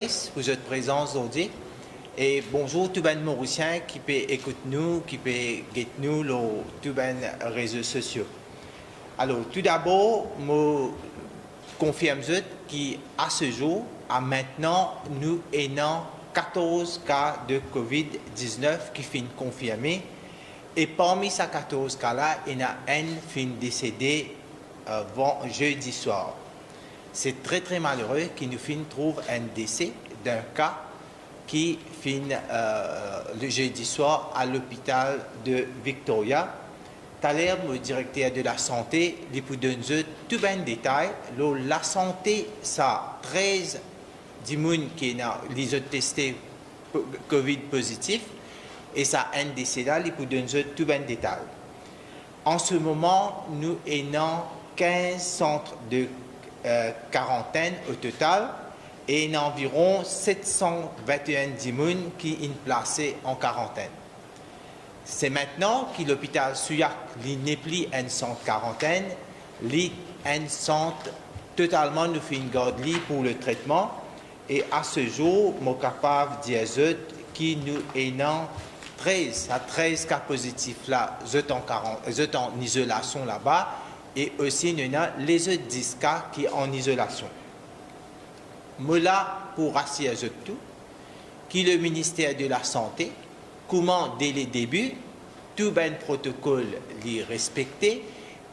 pour votre présence aujourd'hui. Et bonjour tout le Mauricien qui peut écouter nous, qui peut guetter nous sur tous les réseaux sociaux. Alors, tout d'abord, je confirme qu'à ce jour, à maintenant, nous avons 14 cas de COVID-19 qui sont confirmés. Et parmi ces 14 cas-là, il y en a un qui est décédé jeudi soir. C'est très très malheureux qu'il nous trouve un décès d'un cas qui finit le jeudi soir à l'hôpital de Victoria. Tout à l'heure, le directeur de la santé lui peut donner tout un détail. La santé, ça 13 personnes qui ont testé COVID positif et ça un décès là, il peut donner tout un détail. En ce moment, nous avons 15 centres de quarantaine au total et environ 721 personnes qui sont placées en quarantaine. C'est maintenant que l'hôpital Souillac n'est plus un centre quarantaine, il un centre totalement nous fait une garde pour le traitement et à ce jour, je suis capable de dire que nous avons 13 cas positifs là, en isolation là-bas. Et aussi, nous avons les autres 10 cas qui sont en isolation. Je suis là pour rassurer tout, que le ministère de la Santé, comment dès le début, tout le protocole est respecté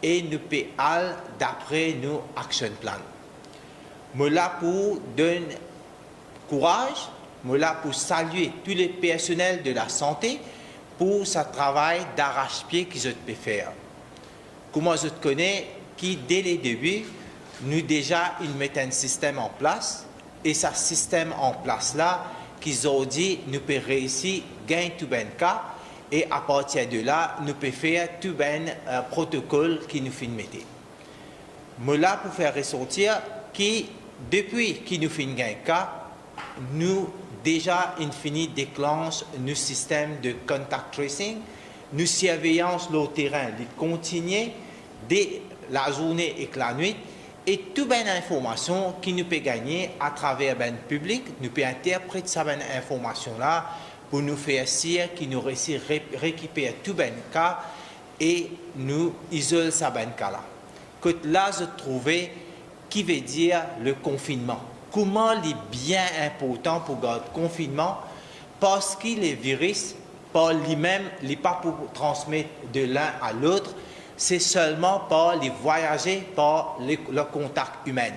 et nous peut aller d'après nos action plans. Je suis là pour donner courage, je suis là pour saluer tous les personnels de la santé pour ce travail d'arrache-pied qu'ils peuvent faire. Comment je connais qui, dès le début, nous déjà mettons un système en place et ce système en place là, qu'ils ont dit, nous pouvons réussir à gagner tout un cas et à partir de là, nous pouvons faire tout un protocole qui nous fait mettre. Je suis là pour faire ressortir que depuis que nous faisons un cas, nous déjà fini déclenche nos systèmes de contact tracing, nous surveillance le terrain, de continuer dès la journée et la nuit, et toute bonne information qui nous peut gagner à travers le public, nous peut interpréter cette information-là pour nous faire sûr que nous réussissons à récupérer tout bon cas et nous isoler ce bon cas-là. Que là, je trouvais qui veut dire le confinement. Comment il est bien important pour garder le confinement parce que les virus, par lui-même, il n'est pas pour transmettre de l'un à l'autre, c'est seulement par les voyager par le contact humain.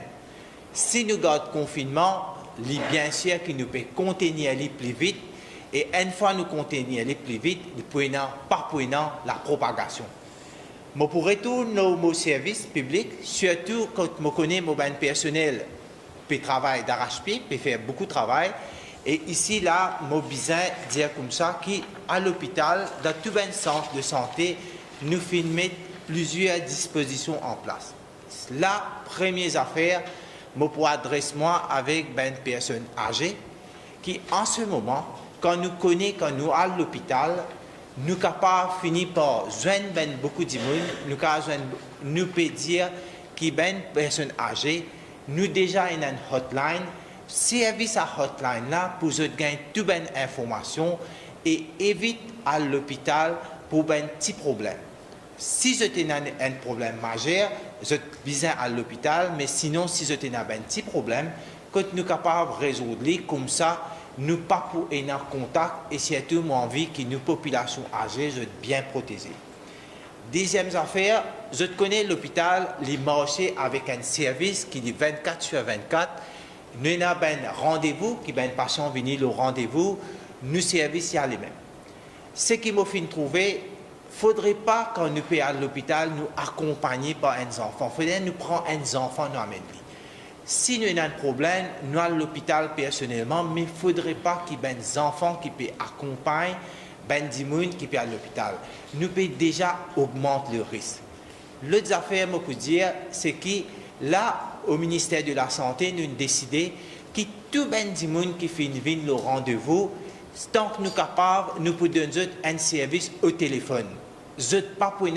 Si nous gardons le confinement, il est bien sûr que nous pouvons contenir les plus vite et une fois nous contenir les plus vite, nous pouvons pas la propagation. Mais pour retourner au service public, surtout quand je connais mon personnel peut travailler d'arrache-pied, peut faire beaucoup de travail. Et ici, là, je besoin de dire comme ça qu'à l'hôpital, dans tout un centre de santé, nous mettons plusieurs dispositions en place. La première affaire, je pourrais adresser moi avec une personne âgée qui, en ce moment, quand nous connaissons, quand nous allons à l'hôpital, nous sommes capables de finir par joindre beaucoup de monde, nous pouvons dire qu'une personne âgée, nous déjà une hotline, service à hotline là pour gagner toute une information et évite à l'hôpital pour un petit problème. Si je tenais un problème majeur, je besoin à l'hôpital, mais sinon, si je tenais un petit problème, quand nous sommes capables de résoudre comme ça, nous pas pour un contact et surtout, moi envie que nos populations âgées soient bien protégées. Deuxième affaire, je connais l'hôpital, les marchés avec un service qui dit 24 sur 24. Nous avons un rendez-vous, qui est un patient venu au rendez-vous, nous services y les mêmes. Ce qui m'a fait trouver, il ne faudrait pas quand nous payons à l'hôpital nous accompagner par un enfant. Il faudrait nous prendre un enfant nous amener. Si nous avons un problème, nous allons à l'hôpital personnellement, mais il ne faudrait pas qu'il y ait des enfants qui peuvent accompagner des gens qui peuvent à l'hôpital. Nous pouvons déjà augmenter le risque. L'autre affaire, je peux dire, c'est que là, au ministère de la Santé, nous avons décidé que tout le monde qui fait le rendez-vous, tant que nous sommes capables, nous pouvons donner un service au téléphone. Je ne pas pour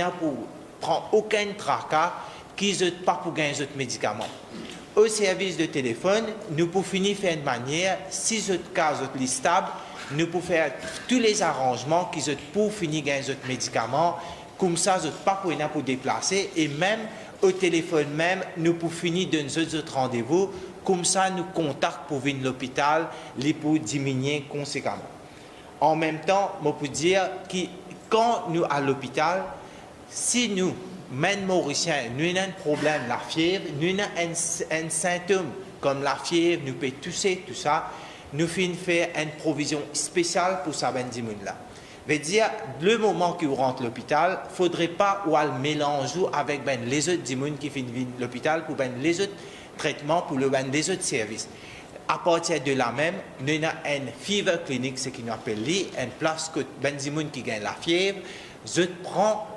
prendre aucun tracas, qui ne pas pour gagner des médicaments. au service de téléphone, nous pouvons finir faire une manière, si votre cas est stable, nous pouvons faire tous les arrangements qui sont pour finir gagner votre médicament, comme ça, vous n'êtes pas pour déplacer, et même au téléphone même, nous pouvons finir de notre rendez-vous, comme ça, nous contactons pour venir à l'hôpital, les pour diminuer conséquemment. En même temps, je peux dire que quand nous à l'hôpital, si nous, même Mauriciens, nous avons un problème, la fièvre, nous avons un symptôme comme la fièvre, nous pouvons tousser, tout ça, nous finissons faire une provision spéciale pour ça, ben là. Veut dire, le moment que vous rentrez à l'hôpital, il ne faudrait pas ou le mélanger avec ben, les autres dimounes qui finissent à l'hôpital pour ben, les autres traitements, pour les autres services. À partir de là même, nous avons une fever clinic, ce qu'on appelle une place que ben dimounes qui gagne la fièvre, je prends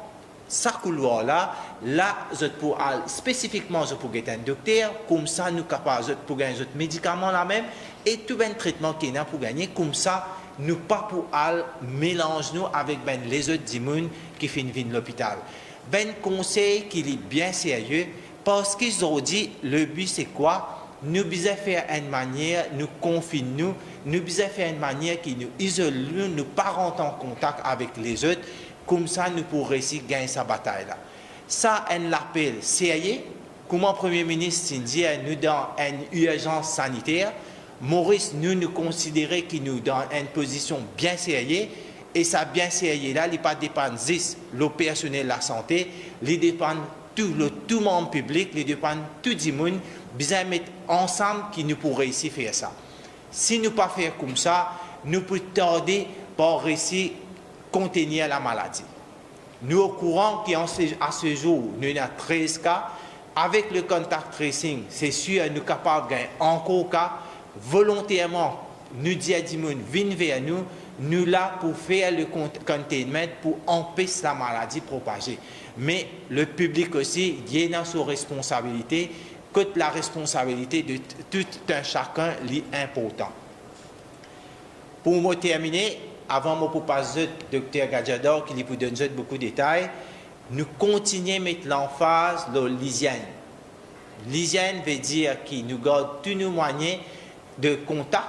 ce couloir-là, je pour spécifiquement je pour un docteur, comme ça nous capables pour gagner un médicament là même, et tout un traitement qui est pour gagner, comme ça nous pas pour mélanger nous avec ben, les autres dimounes qui finissent à l'hôpital. Ben conseil qui est bien sérieux, parce qu'ils ont dit, le but c'est quoi? Nous devons faire une manière, nous confiner nous devons faire une manière qui nous isole, nous ne pas rentrer en contact avec les autres, comme ça nous pourrons réussir à gagner sa bataille-là. Ça, on l'appelle sérieux, comme le Premier ministre dit, nous dans une urgence sanitaire, Maurice, nous considérons que nous dans une position bien sérieuse, et ça bien sérieux là, il ne dépend pas juste le personnel de la santé, il dépend tout le monde public, il dépend tout le monde, besoin mettre ensemble qui nous pourrons réussir à faire ça. Si nous ne pas faire comme ça, nous pouvons tarder pour réussir à contenir la maladie. Nous au courant qu'à ce jour, nous avons 13 cas. Avec le contact tracing, c'est sûr nous sommes capables de gagner encore cas. Volontairement, nous disons venez vers nous, nous là pour faire le containment, pour empêcher la maladie propager. Mais le public aussi, il y a sa responsabilité, que la responsabilité de tout un chacun est important. Pour me terminer, avant de passer au Dr Gadjador qui vous donne beaucoup de détails, nous continuons à mettre l'emphase sur l'hygiène. L'hygiène veut dire que nous gardons tous nos moyens de contact.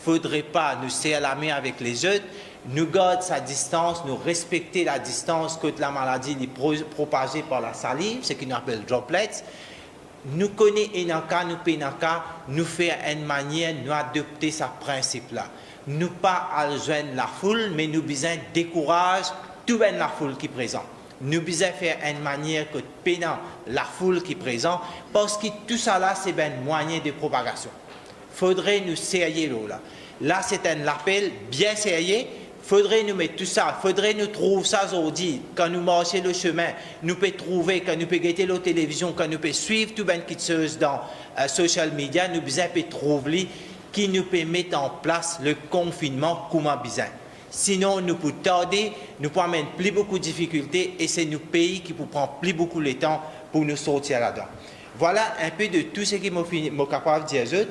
Il ne faudrait pas nous serrer la main avec les autres. Nous gardons sa distance, nous respecter la distance que la maladie est propagée par la salive, ce qu'on appelle droplets. Nous connaissons un cas, nous payons un cas, nous faisons une manière, nous adopter ce principe-là. Nous pas à joindre la foule, mais nous besoin décourager toute la foule qui est présente. Nous besoin faire une manière que pénant la foule qui est présente, parce que tout ça là, c'est un moyen de propagation. Il faudrait nous sérieux là. Là, c'est un appel bien sérieux. Il faudrait nous mettre tout ça, il faudrait nous trouver ça aujourd'hui, quand nous marchons le chemin, nous pouvons trouver, quand nous pouvons guetter la télévision, quand nous pouvons suivre tout ben qui se dans social media, nous besoin de trouver qui nous peut mettre en place le confinement comme un besoin. Sinon, nous pouvons tarder, nous pouvons amener plus beaucoup de difficultés et c'est nos pays qui peuvent prendre plus beaucoup de temps pour nous sortir là-dedans. Voilà un peu de tout ce qui m'a capable de dire.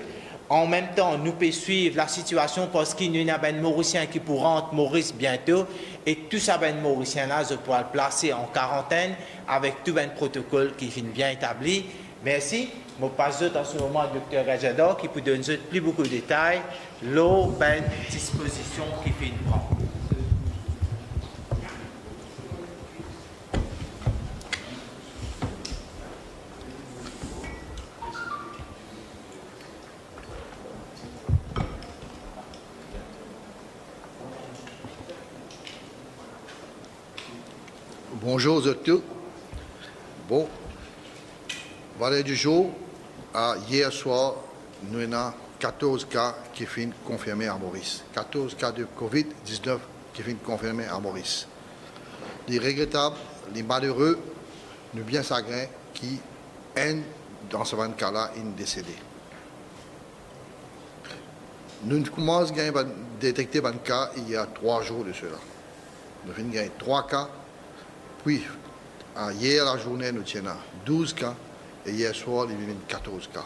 En même temps, nous pouvons suivre la situation parce qu'il y a un Mauricien qui pourra rentrer Maurice bientôt et tout ça, ben Mauricien-là, je pourrai le placer en quarantaine avec tout un protocole qui est bien établi. Merci. Je passe en ce moment au Dr Gadjador qui peut donner plus beaucoup de détails, l'eau, ben disposition qui fait une prendre. Bonjour à tous. Bon, voilà du jour. Hier soir, nous avons 14 cas qui sont confirmés à Maurice. 14 cas de COVID-19 qui sont confirmés à Maurice. Les regrettables, les malheureux, nous bien sagrés qui, dans ce cas-là, sont décédés. Nous commençons à détecter un cas il y a 3 jours de cela. Nous avons gagné 3 cas. Puis, hier la journée, nous avons 12 cas et hier soir, nous avons 14 cas.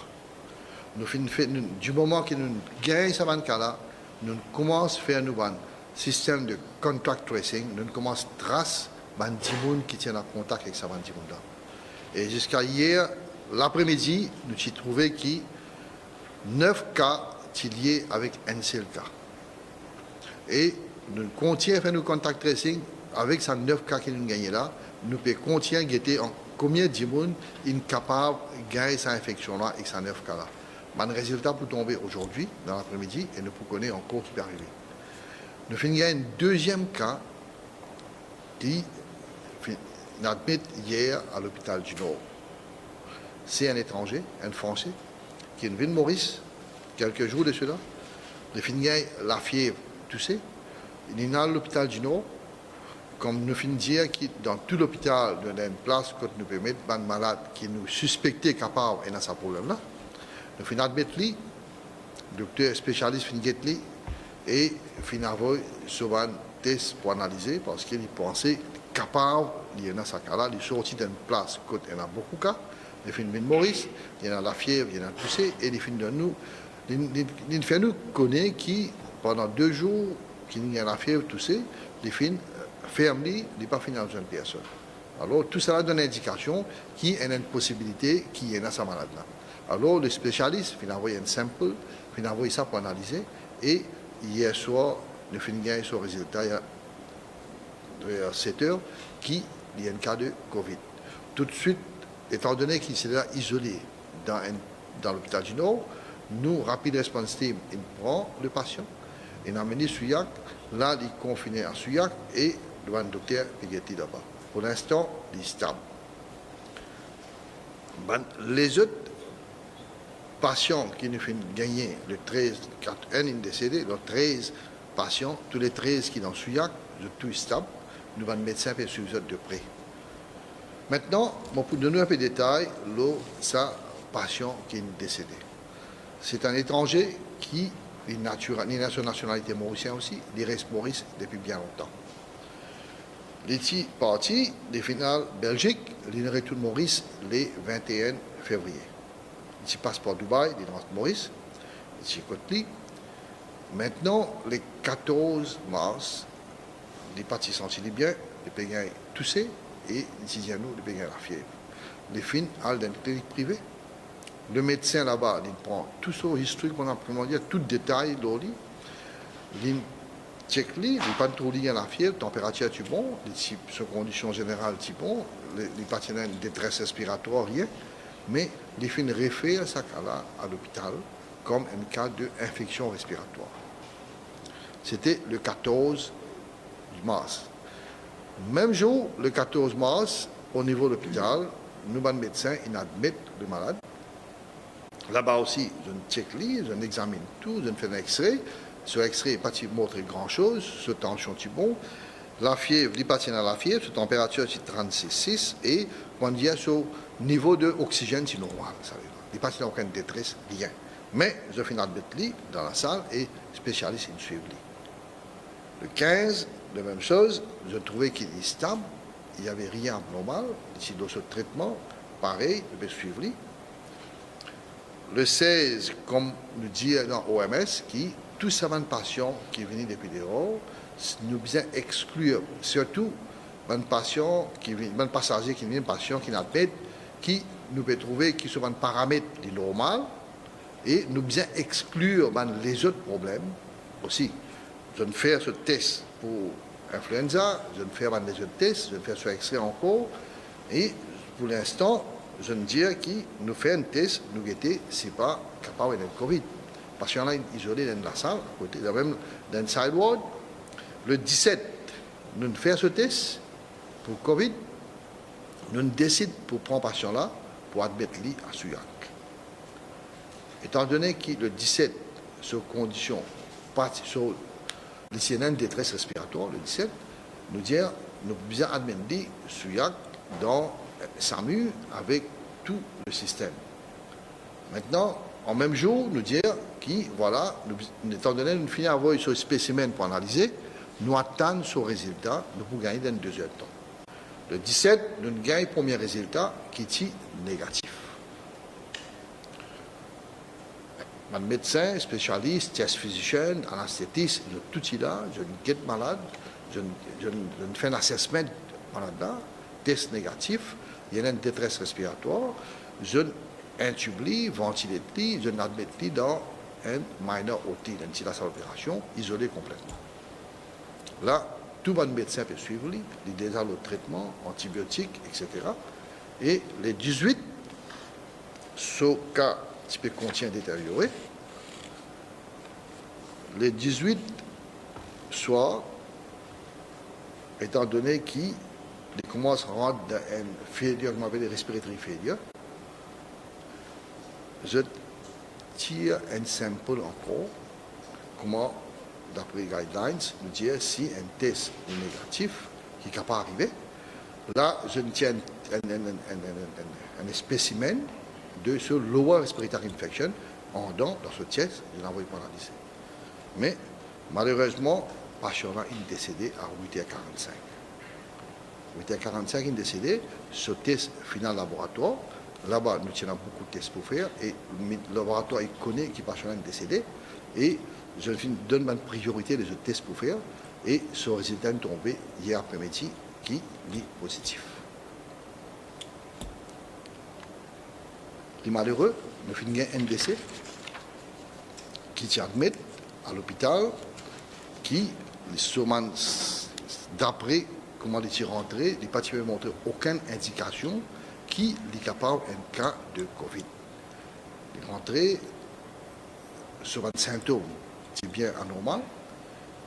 Du moment que nous gagnons ce cas-là, nous commençons à faire un système de contact tracing, nous commençons à tracer les gens qui tiennent en contact avec ce monde-là. Et jusqu'à hier, l'après-midi, nous avons trouvé que 9 cas sont liés avec un seul cas. Et nous continuons à faire nos contact tracing avec ces 9 cas que nous gagnons là. Nous pouvons continuer à guetter en combien de monde est capable de gagner cette infection-là avec ces 9 cas-là. Le résultat peut tomber aujourd'hui, dans l'après-midi, et nous pouvons connaître encore qui peut arriver. Nous finissons un deuxième cas qui est admis hier à l'hôpital du Nord. C'est un étranger, un Français, qui est venu de Maurice, quelques jours de cela. Il finit la fièvre, tout ça. Il est à l'hôpital du Nord. Comme nous finissons dire que dans tout l'hôpital, nous avons une place que nous pouvons mettre des malades qui nous suspectent capables et dans ce problème-là. Nous finissons admettre lui, le docteur spécialiste finit lui, et finalement, sur un test pour analyser, parce qu'il pensait capable, il y a ce cas-là, il est sorti d'une place, il y en a beaucoup de cas, il fait une Maurice, il y en a la fièvre, il y en a tout ça, et il fait de nous, il fait nous connaître qui, pendant 2 jours, qu'il y a la fièvre, tout ça, il fait ferme, il n'est pas fini dans une personne. Alors, tout cela donne une indication qu'il y a une possibilité qu'il y ait sa malade-là. Alors, le spécialiste, il a envoyé un sample, il a envoyé ça pour analyser, et hier soir, nous finissons gagner son résultat, il y a 7 heures, qu'il y a un cas de Covid. Tout de suite, étant donné qu'il s'est là isolé dans l'hôpital du Nord, nous, Rapid Response Team, il prend le patient, il a amené Souillac, là, il est confiné à Souillac, et le docteur Pighetti là-bas. Pour l'instant, il est stable. Les autres patients qui nous font gagner le 13, un est décédé, les 13 patients, tous les 13 qui sont dans Souillac, tout est stable. Nous allons médecin pour suivre de près. Maintenant, pour donner un peu de détails, ça patient qui est décédé. C'est un étranger qui est de nationalité mauricienne aussi, il reste Maurice depuis bien longtemps. Il est parti des finales Belgique, il retourne Maurice le 21 février. Il passe par Dubaï, il rentre Maurice, il côté. Maintenant, le 14 mars, les partis sentis bien, les payants toussés et les nous, les payants la fièvre. Les fins à une clinique privée. Le médecin là-bas, il prend tout son historique, on a dire, tout détail dans lui. Il check lui, il pas trop lié à la fièvre, température est bon, les conditions générales sont bon, les patients ont une détresse respiratoire, rien. Mais les fins réfèrent ça cas-là à l'hôpital comme un cas d'infection respiratoire. C'était le 14 mars. Même jour, le 14 mars, au niveau de l'hôpital, nous, les médecins, ils admettent le malade. Là-bas aussi, je check lui, je examine tout, je fais un X-ray. Sur X-ray, il n'a pas montré grand-chose, ce tension est bon. La fièvre, les patients à la fièvre, sa température c'est 36,6 et on dit sur niveau d'oxygène c'est normal. Les patients n'ont aucune détresse, rien. Mais je finis d'admettre lui dans la salle et spécialiste il suit lui. Le 15, la même chose, je trouvais qu'il est stable, il n'y avait rien normal, ici dans ce traitement, pareil, je vais suivre lui. Le 16, comme nous dit dans l'OMS, qui tous ces patients qui viennent depuis dehors, nous devons exclure, surtout les patients qui viennent, les passagers qui viennent, patients qui n'admettent, qui nous peut trouver qui sont des paramètres normaux, et nous devons exclure les autres problèmes aussi. Je vais faire ce test pour influenza, je vais faire les autres tests, je vais faire ce X-ray encore, et pour l'instant, je veux dire que nous faisons un test, nous guetter, c'est pas capable de Covid. Parce qu'il y en a isolé dans la salle, à côté, même dans le sidewalk. Le 17, nous faisons ce test pour Covid. Nous décidons pour prendre ce patient-là pour admettre lui à Souillac. Étant donné que le 17, sur condition, sur une détresse respiratoire, le 17, nous disons, nous devons admettre lui à Souillac dans SAMU avec tout le système. Maintenant, en même jour, nous dire que, voilà, étant donné que nous finissons avoir ce spécimen pour analyser, nous attendons ce résultat, nous pouvons gagner dans 2 heures de temps. Le 17, nous gagnons le premier résultat qui est négatif. Un médecin, spécialiste, test physicien, anesthésiste, tout est là, je guette malade, je fais un assessment malade là, test négatif, il y a une détresse respiratoire. je intublie, ventilée, je l'admets dans un minor OT, une petite opération, isolée complètement. Là, tout le médecin peut suivre, il déjà le traitement, antibiotiques, etc. Et les 18, ce cas qui peut contient détérioré, les 18 soirs, étant donné qu'ils commencent à rentrer dans une failure qu'on appelle respiratory failure, je tire un sample encore, comment, d'après les guidelines, nous dire si un test est négatif, qui n'est pas arrivé. Là, je tiens un spécimen de ce lower respiratory infection en dans ce test, je l'envoie pour l'analyser. Mais malheureusement, le patient est décédé à 8h45. 8h45, il est décédé. Ce test final laboratoire, là-bas, nous avons beaucoup de tests pour faire et le laboratoire il connaît que le patient est décédé. Et je donne une priorité des autres tests pour faire et ce résultat est tombé hier après-midi qui est positif. Les malheureux, nous finissons un décès qui s'admet à l'hôpital, qui, d'après comment il est rentré, il n'a pas montré aucune indication qu'il est capable d'un cas de Covid. Il est rentré sur un symptôme, c'est bien anormal,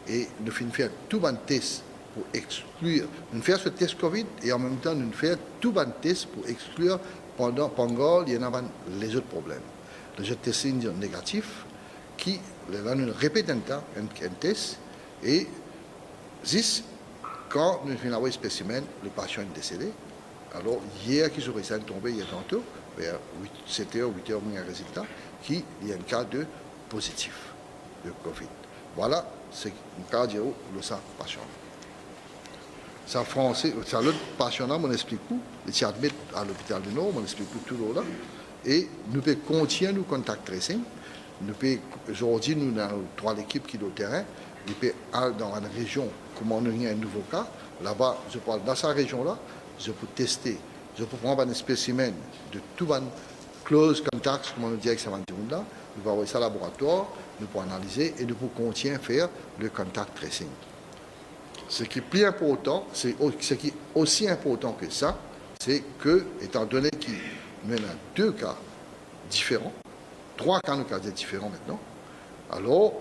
et nous faisons faire tout un test pour exclure, nous faisons ce test Covid, et en même temps nous faisons tout un test pour exclure pendant il y en a les autres problèmes. Les autres tests négatifs, qui, là, nous répétons un test, et quand nous faisons un spécimen, le patient est décédé. Alors, hier, qui serait tombé, il y a tantôt, vers 7h, 8h, un résultat, qu'il y a un cas de positif de Covid. Voilà, c'est un cas de le patient. Ça, français, ça, l'autre patient, on explique tout. Il s'est admis à l'hôpital du Nord, on explique tout là. Et nous pouvons continuer nos contacts tracing. Nous pouvons, aujourd'hui, nous avons 3 équipes qui sont au terrain. Nous pouvons aller dans une région, comme on a un nouveau cas. Là-bas, je parle dans cette région-là, je peux tester, je peux prendre un spécimen de tout un close contact, comme on dit avec ça, nous pouvons envoyer ça au laboratoire, nous pouvons analyser et nous pouvons continuer à faire le contact tracing. Ce qui est plus important, ce qui est aussi important que ça, c'est que, étant donné qu'il y a 2 cas différents, 3 cas différents maintenant, alors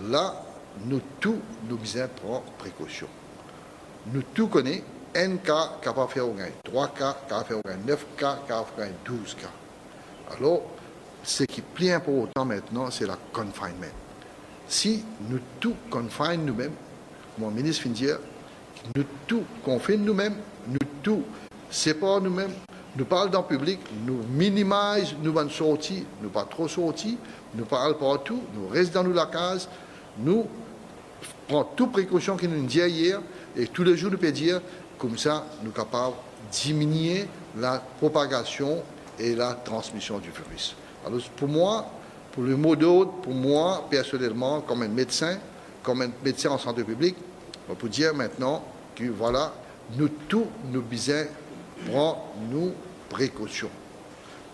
là, nous tous, nous devons prendre précaution. Nous tous connaissons un cas capable de faire au gain, 3 cas capable de faire au gain, 9 cas capable de faire 12 cas. Alors, ce qui est plus important maintenant, c'est la confinement. Si nous tous confinons nous-mêmes, mon ministre vient de dire, nous tous confinons nous-mêmes, nous tous séparons nous-mêmes, nous parlons dans le public, nous minimisons, nous allons sortir, nous pas trop sortir, nous parlons partout, nous restons dans la case, nous prenons toutes précautions que nous avons dit hier, et tous les jours nous pouvons dire, comme ça, nous sommes capables de diminuer la propagation et la transmission du virus. Alors pour moi, pour le mot d'ordre, pour moi, personnellement, comme un médecin en santé publique, on peut dire maintenant que voilà, nous tous, nous devons prendre nos précautions.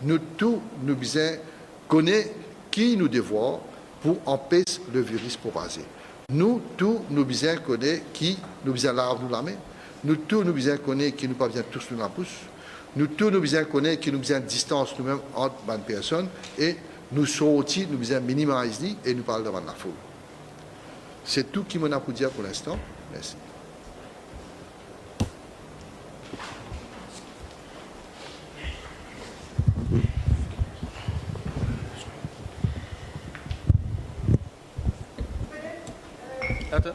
Nous tous, nous devons connaître qui nous devons pour empêcher le virus propager. Nous tous, nous devons connaître qui nous devons laver la main. Nous tous, nous devons connaître qui nous pas besoin tous nous la pousse. Nous tous, nous devons connaître qui nous besoin distance nous-mêmes entre les personnes et nous sortir, nous devons minimiser et nous parler devant la foule. C'est tout qui m'en a pour dire pour l'instant. Merci. Attends,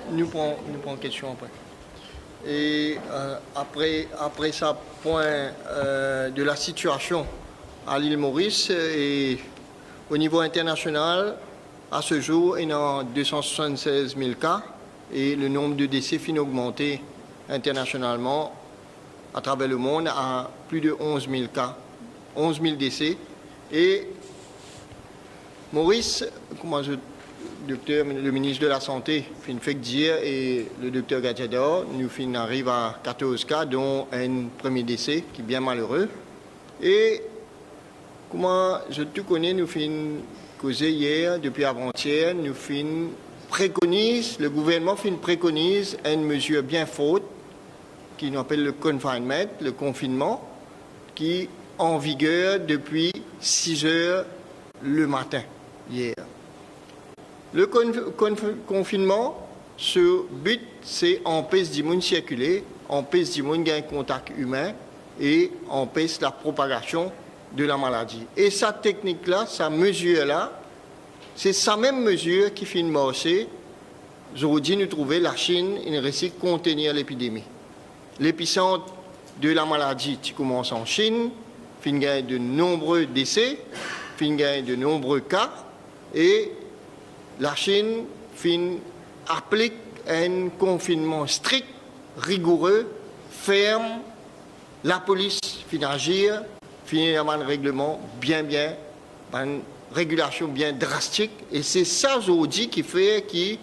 Nous prenons question après. Et après ça, point de la situation à l'île Maurice et au niveau international, à ce jour, il y a 276 000 cas et le nombre de décès finit d'augmenter internationalement à travers le monde à plus de 11 000 cas, 11 000 décès. Et Maurice, comment le ministre de la Santé fin fait dire et le docteur Gadjador, nous fin arrive à 14 cas, dont un premier décès qui est bien malheureux. Et comment je te connais, nous fin causé hier, depuis avant-hier, nous fin préconise, le gouvernement fin préconise une mesure bien faute qui nous appelle le confinement, le confinement, qui est en vigueur depuis 6 heures le matin, hier. Le confinement, ce but, c'est empêcher les gens de circuler, empêcher les gens de gagner contact humain et empêcher la propagation de la maladie. Et cette technique-là, cette mesure-là, c'est sa même mesure qui fait marcher. Aujourd'hui, nous trouvons la Chine, une réussit à contenir l'épidémie. L'épicentre de la maladie qui commence en Chine, fin gagne de nombreux décès, fin gagne de nombreux cas, et la Chine fin applique un confinement strict, rigoureux, ferme. La police fin agir, fin un règlement une régulation bien drastique, et c'est ça aujourd'hui qui fait qui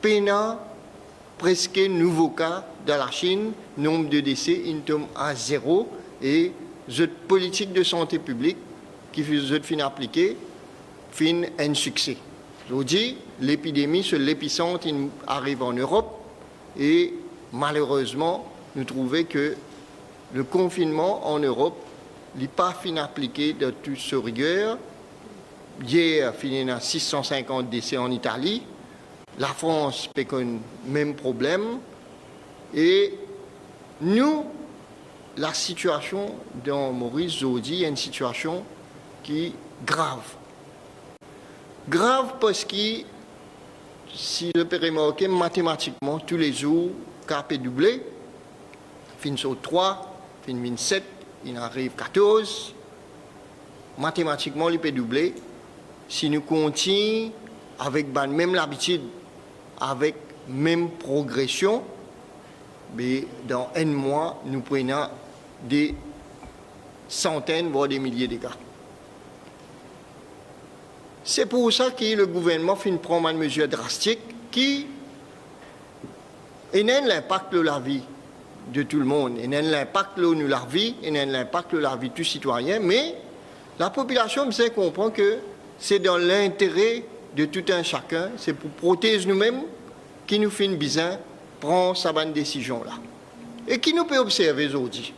peine presque nouveau cas dans la Chine, nombre de décès tombe à 0, et cette politique de santé publique qui fin appliquer fin un succès. Aujourd'hui, l'épidémie sur l'épicentre arrive en Europe, et malheureusement, nous trouvons que le confinement en Europe n'est pas fin appliqué de toute sa rigueur. Hier, il y a 650 décès en Italie. La France fait le même problème. Et nous, la situation dans Maurice aujourd'hui est une situation qui est grave. Grave parce que, si je peux remarquer, mathématiquement, tous les jours, cap est doublé. Fin sur 3, fin 7, il arrive 14. Mathématiquement, il peut doubler. Si nous continuons avec même l'habitude, avec même progression, mais dans un mois, nous prenons des centaines, voire des milliers de cas. C'est pour ça que le gouvernement fait prendre une mesure drastique qui a un impact sur la vie de tout le monde, il a un impact sur la vie, il a un impact sur la vie de tout citoyen, mais la population sait comprendre que c'est dans l'intérêt de tout un chacun, c'est pour protéger nous-mêmes qui nous fait besoin prendre sa bonne décision-là. Et qui nous peut observer aujourd'hui.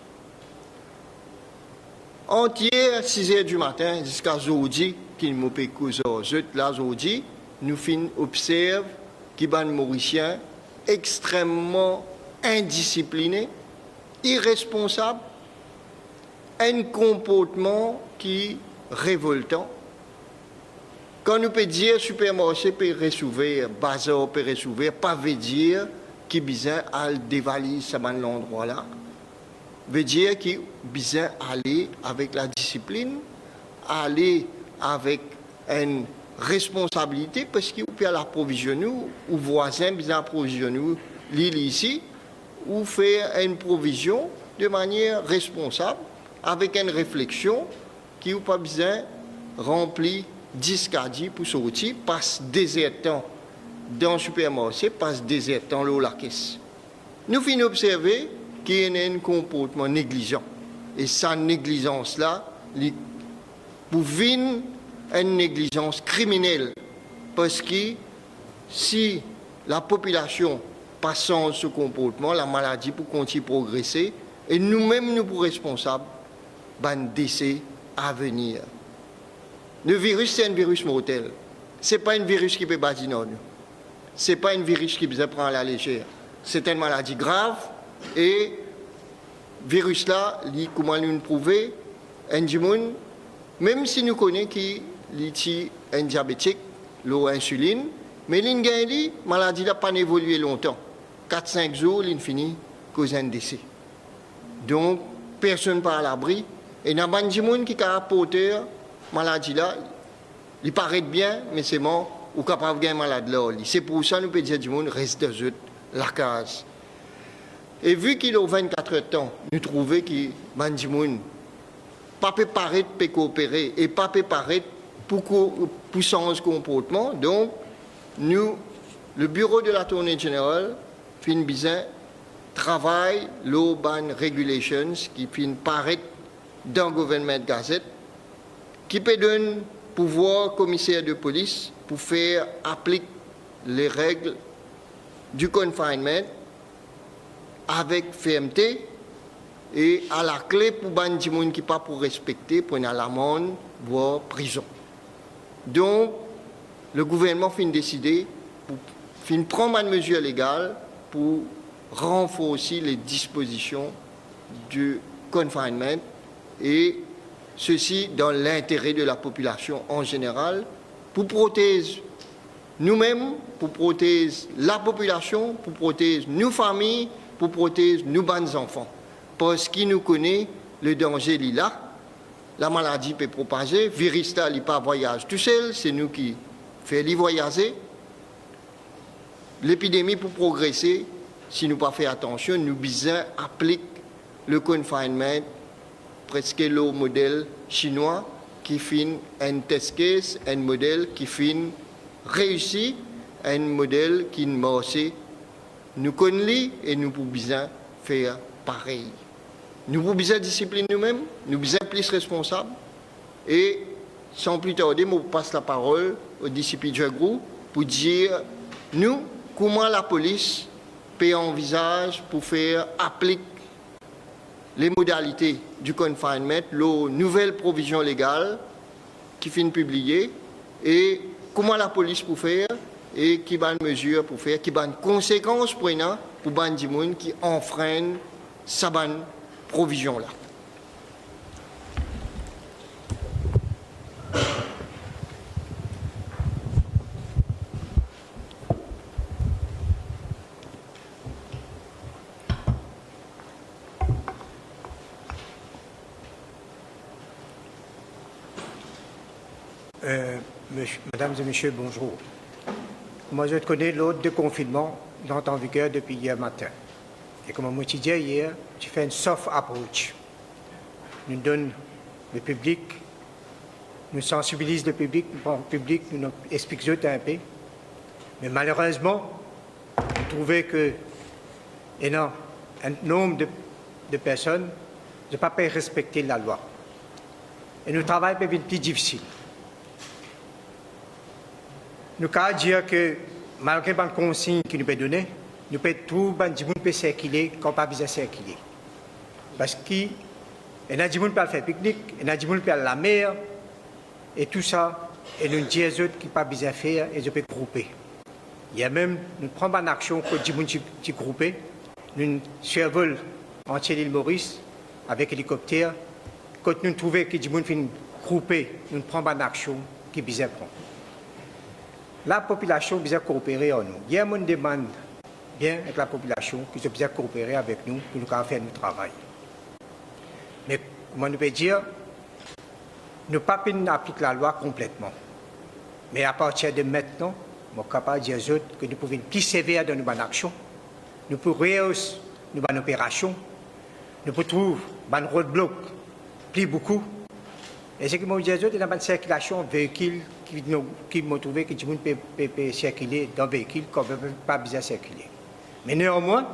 Entière, 6 heures du matin, jusqu'à aujourd'hui, qui nous peut causer là aujourd'hui, nous observons qui sont Mauriciens extrêmement indisciplinés, irresponsables, un comportement qui est révoltant. Quand nous peut dire supermarché peut recevoir, bazar peut recevoir, pas veut dire qu'il besoin à dévaliser ce endroit-là. Veut dire qu'il besoin aller avec la discipline, aller avec une responsabilité parce qu'il peut l'approvisionner ou voisin besoin approvisionner l'île ici ou faire une provision de manière responsable avec une réflexion qui n'a pas besoin remplir 10 caddies pour sortir, passe des temps dans le supermarché, passe des temps dans la caisse. Nous finissons observer qu'il y a un comportement négligent. Et cette négligence-là, pour venir une négligence criminelle. Parce que si la population passant ce comportement, la maladie peut continuer à progresser, et nous-mêmes, nous sommes responsables d'un décès à venir. Le virus, c'est un virus mortel. Ce n'est pas un virus qui peut bâtir non. Ce n'est pas un virus qui peut prendre à la légère. C'est une maladie grave et le virus-là, comment nous prouver, même si nous connaissons qu'il est un diabétique, l'insuline, mais la maladie n'a pas évolué longtemps. 4-5 jours, il finit cause un décès. Donc, personne n'est à l'abri. Et il y a des gens qui sont porteurs maladie là, il paraît bien, mais c'est mort, ou capable de gagner malade là. C'est pour ça que nous pouvons dire que les gens restent dans la case. Et vu qu'il a 24 heures de temps, nous trouvons que les gens ne peuvent pas paraître, peuvent coopérer, et pas peuvent paraître pour son comportement. Donc, nous, le bureau de l'Attorney General, fin bizarre, travaille l'Urban Regulations qui fin paraître dans Government Gazette, qui peut donner pouvoir au commissaire de police pour faire appliquer les règles du confinement avec fermeté et à la clé pour les gens qui pas pour respecter, pour une l'amende, voire prison. Donc, le gouvernement fin décider pour prendre une mesure légale pour renforcer les dispositions du confinement et ceci dans l'intérêt de la population en général pour protéger nous-mêmes, pour protéger la population, pour protéger nos familles, pour protéger nos bons enfants. Parce qu'il nous connaît, le danger est là, la maladie peut propager, le virus là, il pas voyage tout seul, c'est nous qui faisons voyager. L'épidémie pour progresser, si nous pas fait attention, nous besoin appliquer le confinement presque le modèle chinois qui fait un test case, un modèle qui fait réussi, un modèle qui marche. Nous connaissons et nous pouvons besoin faire pareil. Nous pouvons besoin discipliner nous-mêmes, nous besoin plus responsables. Et sans plus tarder, je passe la parole au disciple Djagrou pour dire nous comment la police peut envisager pour faire appliquer les modalités du confinement, les nouvelles provisions légales qui finissent publiées et comment la police peut faire et qui va une mesure pour faire, qui va une conséquence pour les gens qui enfreignent cette provision-là. Mesdames et messieurs, bonjour. Moi, je connais l'ordre de confinement dont en vigueur depuis hier matin. Et comme on m'a dit hier, tu fais une soft approach. Nous donnons le public, nous sensibilisons le public, nous expliquons un peu. Mais malheureusement, vous trouvez que il y a un nombre de personnes ne peuvent pas respecter la loi. Et notre travail peut être plus difficile. Nous pouvons dire que malgré les consignes qui nous peut donner, nous pouvons trouver des gens qui peuvent circuler quand pas besoin de circuler. Parce qu'il y a des gens qui peuvent faire pique-nique, il y a des gens qui peuvent aller à la mer, et tout ça, et nous disons aux autres qui n'ont pas besoin de faire, et ils peuvent grouper. Il y a même, nous prenons une action que des gens qui groupent, nous survolons entière l'île Maurice avec hélicoptère. Quand nous trouvons que des gens qui groupés, nous prenons une action qui est besoin de prendre. La population doit coopérer en nous. Il y a une demande bien avec la population qui doit coopérer avec nous pour nous faire notre travail. Mais, comment nous peut dire, nous ne pouvons pas appliquer la loi complètement. Mais à partir de maintenant, nous sommes capables de dire aux autres que nous pouvons être plus sévères dans nos actions. Nous pouvons rehausser nos opérations. Nous pouvons trouver des roadblocks plus beaucoup. Et ce que je dis aux autres, il y a une circulation véhicule qui m'ont trouvé que tout le monde peut circuler dans le véhicule qu'on ne peut pas bien circuler. Mais néanmoins,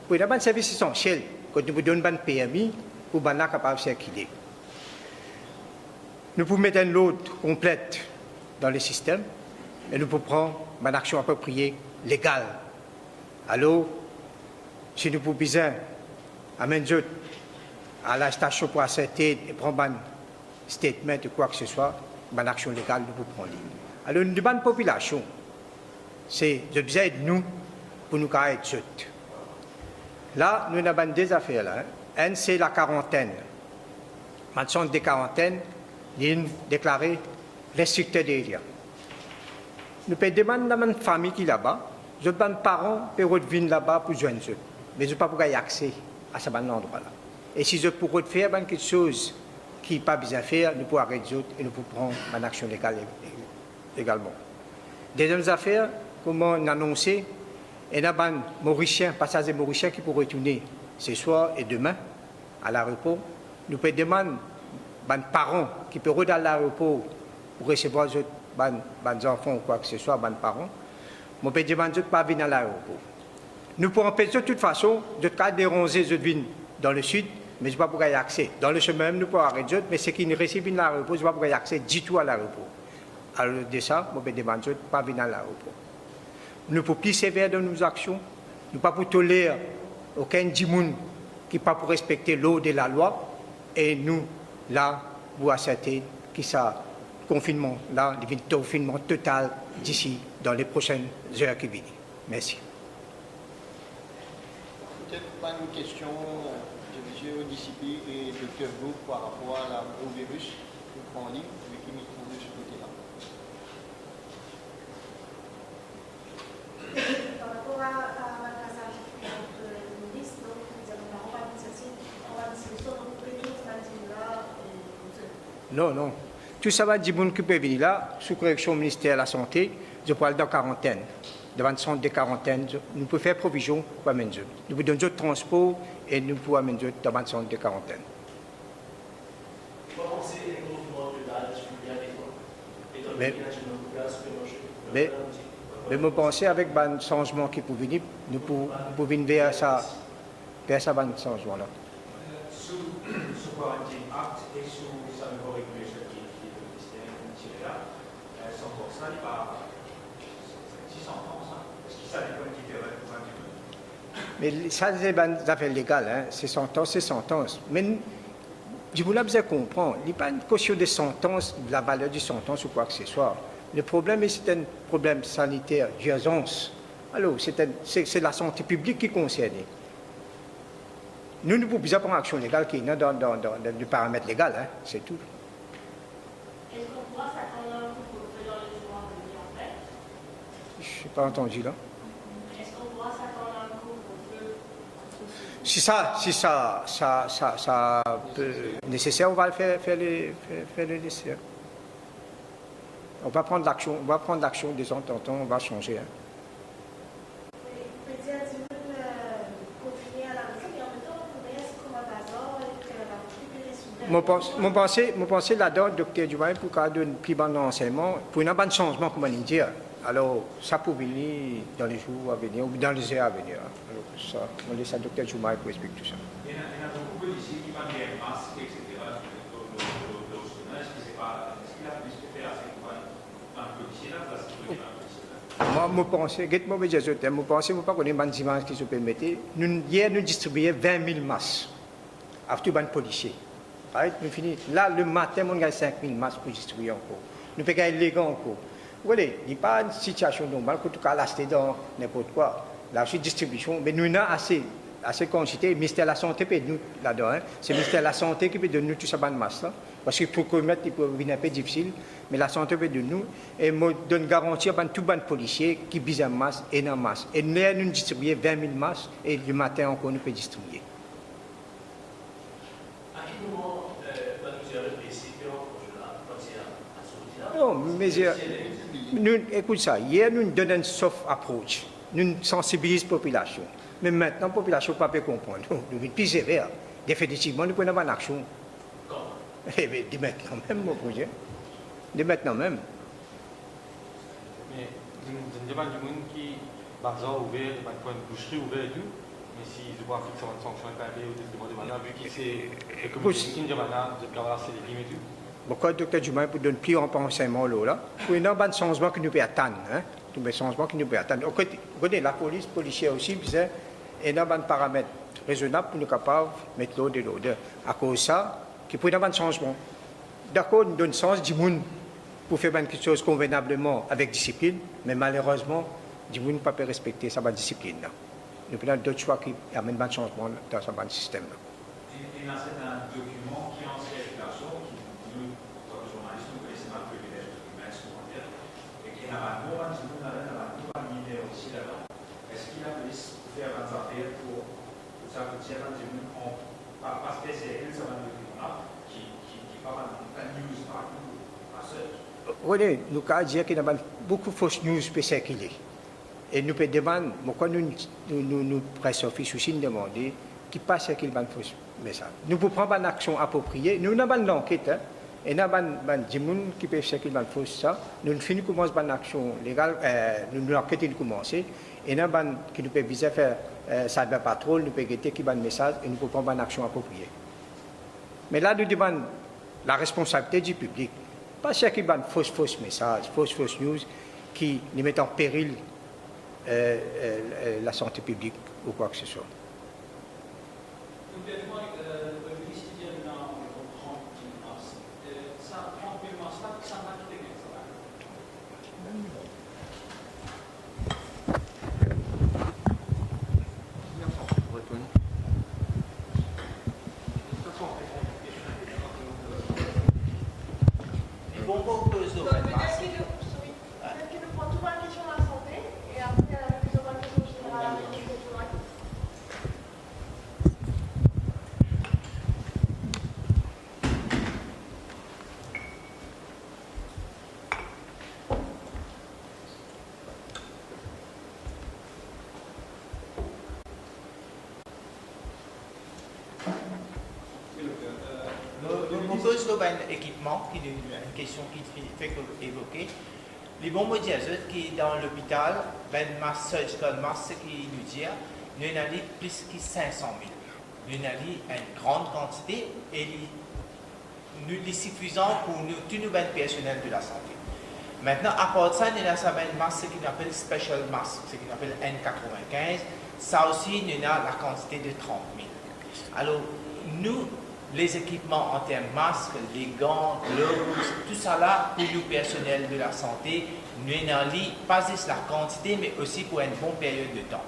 pour y avoir un service essentiel, quand nous donnons un permis pour les gens capables de circuler. Nous pouvons mettre une load complète dans le système et nous pouvons prendre une action appropriée, légale. Alors, si nous pouvons besoin amener à la station pour assister et prendre un statement ou quoi que ce soit, une action légale, nous pouvons prendre. Alors, une demande population, c'est de besoin de nous pour nous carrer de suite. Là, nous avons deux affaires. Là. Un, c'est la quarantaine. Le centre de quarantaine, il est déclaré restricté des liens. Nous pouvons demander à une famille qui est là-bas, les parents peuvent revenir là-bas pour joindre eux. Mais ils n'ont pas avoir accès à ce endroit-là. Et si ils peuvent faire quelque chose qui n'est pas bien faire, nous pouvons arrêter les autres et nous pouvons prendre une action légale également. Deuxième affaire, comme on a annoncé, il y a un Mauricien, passager Mauricien qui peut retourner ce soir et demain à l'aéroport. Nous pouvons demander aux parents qui peuvent retourner à l'aéroport pour recevoir les enfants ou quoi que ce soit, les parents. Je peux dire que pas venir à l'aéroport. Nous pouvons empêcher de toute façon, de cas déranger les vignes dans le sud, mais je ne peux pas y accès. Dans le chemin, nous pouvons arrêter, mais ce qui ne reçoivent à l'aéroport, je ne peux pas y accès du tout à l'aéroport. Alors de ça, je peux demander de pas venir à l'aéroport. Nous pouvons plus sévère dans nos actions. Nous ne pouvons pas tolérer aucun djimoun qui ne pas pour respecter l'eau de la loi. Et nous, là, vous acceptez que ça, confinement, là, il y a un confinement total d'ici, dans les prochaines heures qui viennent. Merci. Peut-être pas une question de M. Disipi et Dr. Gou par rapport au virus que prend en ligne, mais qui me trouve de ce côté-là. Par rapport à la passage du ministre, donc, on va Non, non. Tout ça va dire qui peut venir là, sous correction du ministère de la Santé, je parle de quarantaine. Devant le centre de quarantaine, nous pouvons faire provision pour amener. Nous pouvons donner d'autres transports et nous pouvons amener devant le centre de quarantaine. Mais je pense avec le changement qui peut venir, nous pouvons venir vers ça changement-là. Sous Quarantine Act et sous sa nouvelle régulation qui est le ministère là, son cours ça, il va 600 ans, ça. Est-ce que ça dépend qui fait Mais ça, c'est des affaires légales, hein. C'est sentence. Mais je voulais bien comprendre, il n'y a pas une question de sentence, de la valeur du sentence ou quoi que ce soit. Le problème, c'est un problème sanitaire d'urgence. Alors, c'est la santé publique qui est concernée. Nous ne pouvons pas prendre action légale qui est dans le paramètre légal, hein, c'est tout. Est-ce qu'on pourra s'attendre à un couvre-feu dans les jours à venir en fait? Je n'ai pas entendu là. Est-ce qu'on pourra s'attendre à un couvre-feu? Si ça peut nécessaire, on va faire le nécessaire. On va prendre l'action, des ententes, on va changer. Hein. Mon pensée là-dedans, docteur Dubaï, pour qu'il y ait un plus bon enseignement, pour un bon changement, comme on dit. Alors, ça peut venir dans les jours à venir ou dans les heures à venir. Alors, ça, on laisse à docteur Dubaï pour expliquer tout ça. Il y a beaucoup d'ici qui vendent des masques, etc. Est-ce qu'il a plus que faire avec un policier là, parce qu'il veut Moi, je pense pas qu'on ait des images qui se permettent. Hier, nous distribuions 20 000 masques à tous les policiers. Nous finissons. Là, le matin, on a 5 000 masques pour distribuer encore. Nous pouvons gagner les gants encore. Vous voyez, il n'y a pas une situation normale que tu peux l'acheter dans n'importe quoi. Là, c'est distribution, mais nous avons assez quantité. Le ministère de la Santé peut nous là-dedans. Hein. C'est le ministère de la Santé qui peut donner tout ça, masse. Parce que pour commettre, il peut venir un peu difficile, mais la Santé peut donner nous. Et moi, donne garantie à tous les policiers qui visent en masse et en masse. Et nous distribuons 20 000 masques et le matin encore, nous pouvons distribuer. Non, mais nous, écoute ça, hier nous donnons une soft approach, nous sensibilisons la population. Mais maintenant, la population ne peut pas comprendre. Nous sommes plus sévères. Définitivement, nous prenons une action. Eh bien, de maintenant même, mon projet. De maintenant même. Mais, il y a des gens qui, par exemple, ouverts, une boucherie ouverte et tout, mais si je vois fixer une sanction ou des demandes, vu qu'il c'est comme une demande de traverser les limites et tout. Pourquoi le docteur Dumas pour donner plus en renseignement là? Pour un bon changement que nous pouvons attendre. Hein? Tout un changement que nous pouvons attendre. La police, les policiers aussi, il y a un bon paramètre raisonnable pour nous capables de mettre l'eau de l'odeur. À cause de ça, qui peut y avoir un changement. D'accord, nous donnons sens du monde pour faire quelque chose convenablement avec discipline, mais malheureusement, du monde ne peut pas respecter sa discipline. Là. Nous prenons d'autres choix qui amènent un changement dans ce bon système. Là. Il y a un document qui est en circulation, qui nous, en tant que journalistes, nous connaissons un privilège de documents et qui est un nouveau numéro aussi là-dedans. Est-ce qu'il a plus pour faire un affaire pour ça que tiens un document pas spécial, ça va un document qui parle de news partout, pas seul. Oui, nous avons dit qu'il y a beaucoup de fausses news spéciales qu'il est. Et nous pouvons demander, pourquoi nous presse office aussi nous demander qui passe qu'il y a une fausse message. Nous pouvons prendre une action appropriée. Nous avons une enquête. Hein. Et là, ban gens qui peuvent faire qu'ils font ça, nous finissons commencer une action légale, nous l'enquête est commencée, et là, qui nous peut viser faire cyber patrol, nous peut guetter qui ban message et nous pouvons prendre une action appropriée. Mais là, nous demandons la responsabilité du public, pas ceux qui ban faux messages, fausses news, qui nous mettent en péril la santé publique ou quoi que ce soit. Bon, pose le Ben Mas. Peut-être que nous prenons tout la question de la santé et après la question de la question générale avec les questions. Nous posons un équipement, qui est une question qui fait évoquer. Les bons mots qui dans l'hôpital, ben masse surgical masse qui nous dit, nous avons plus que 500 000. Nous avons une grande quantité et nous est suffisant pour nous, tous nos personnels de la santé. Maintenant, à part de ça, nous avons une masse qui appelle special mass, ce qu'on appelle N95. Ça aussi, nous avons la quantité de 30 000. Alors, nous, les équipements en termes masques, les gants, gloves, tout ça là, pour nous personnels de la santé, nous n'avons pas juste la quantité, mais aussi pour une bonne période de temps.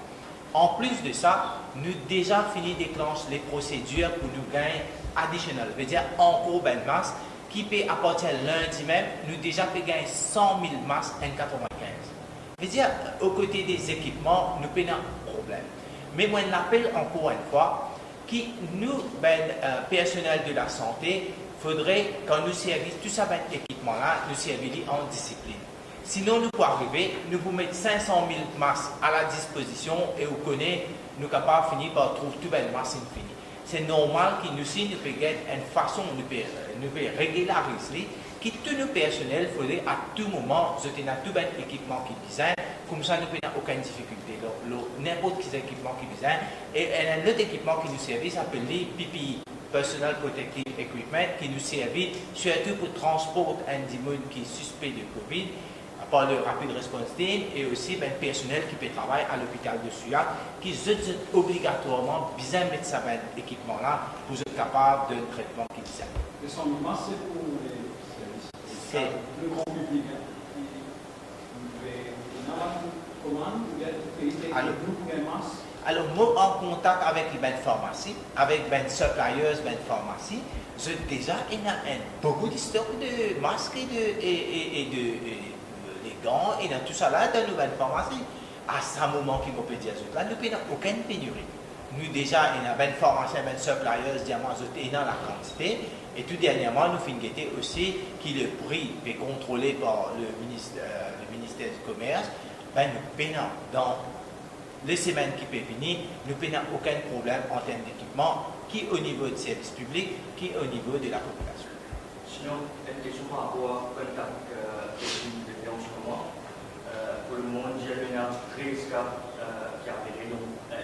En plus de ça, nous déjà fini de déclencher les procédures pour nous gagner additionnel, veut dire encore ben masques, qui peut à partir de lundi même, nous déjà peut gagner 100 000 masques N95. Veut dire, aux côtés des équipements, nous prenons un problème. Mais moi, je l'appelle encore une fois, qui nous, personnel de la santé, faudrait, quand nous servons tout ça, équipement-là, nous servir en discipline. Sinon, nous pouvons arriver, nous pouvons mettre 500 000 masques à la disposition et vous connaissez, nous sommes capables de finir par trouver tout le masque infini. C'est normal que nous aussi, nous pouvons une façon, nous pouvons régulariser, que tous nos personnels, il faudrait à tout moment, nous avons tout un équipement qui design, comme ça, nous n'avons aucune difficulté. N'importe quel équipement qui design. Et un autre équipement qui nous servait s'appelle les PPE, Personal Protective Equipment, qui nous servait surtout pour transporter un démon qui est suspect de Covid, par le Rapid Response Team, et aussi le personnel qui peut travailler à l'hôpital de Suya, qui sont obligatoirement besoin de mettre ça équipement-là pour être capable d'un traitement qui design. Le sentiment, c'est pour les services. C'est le grand public. Alors, moi, en contact avec les pharmacies, avec les suppliers, les pharmacies, j'ai déjà beaucoup de stocks de masques et de les gants et dans tout ça là dans nos pharmacies. À ce moment qui me peut dire là, nous n'avons aucune pénurie. Nous déjà, il y a une pharmacie, une suppliers, diamants, dans la quantité. Et tout dernièrement, nous finissons aussi que le prix est contrôlé par le ministère du Commerce. Nous payons dans les semaines qui peuvent venir, nous n'avons aucun problème en termes d'équipement, qui au niveau du service public, qui au niveau de la population. Sinon, une question par rapport au contact que vous avez en ce moment. Pour le moment, il y a 13 cas qui appellent donc un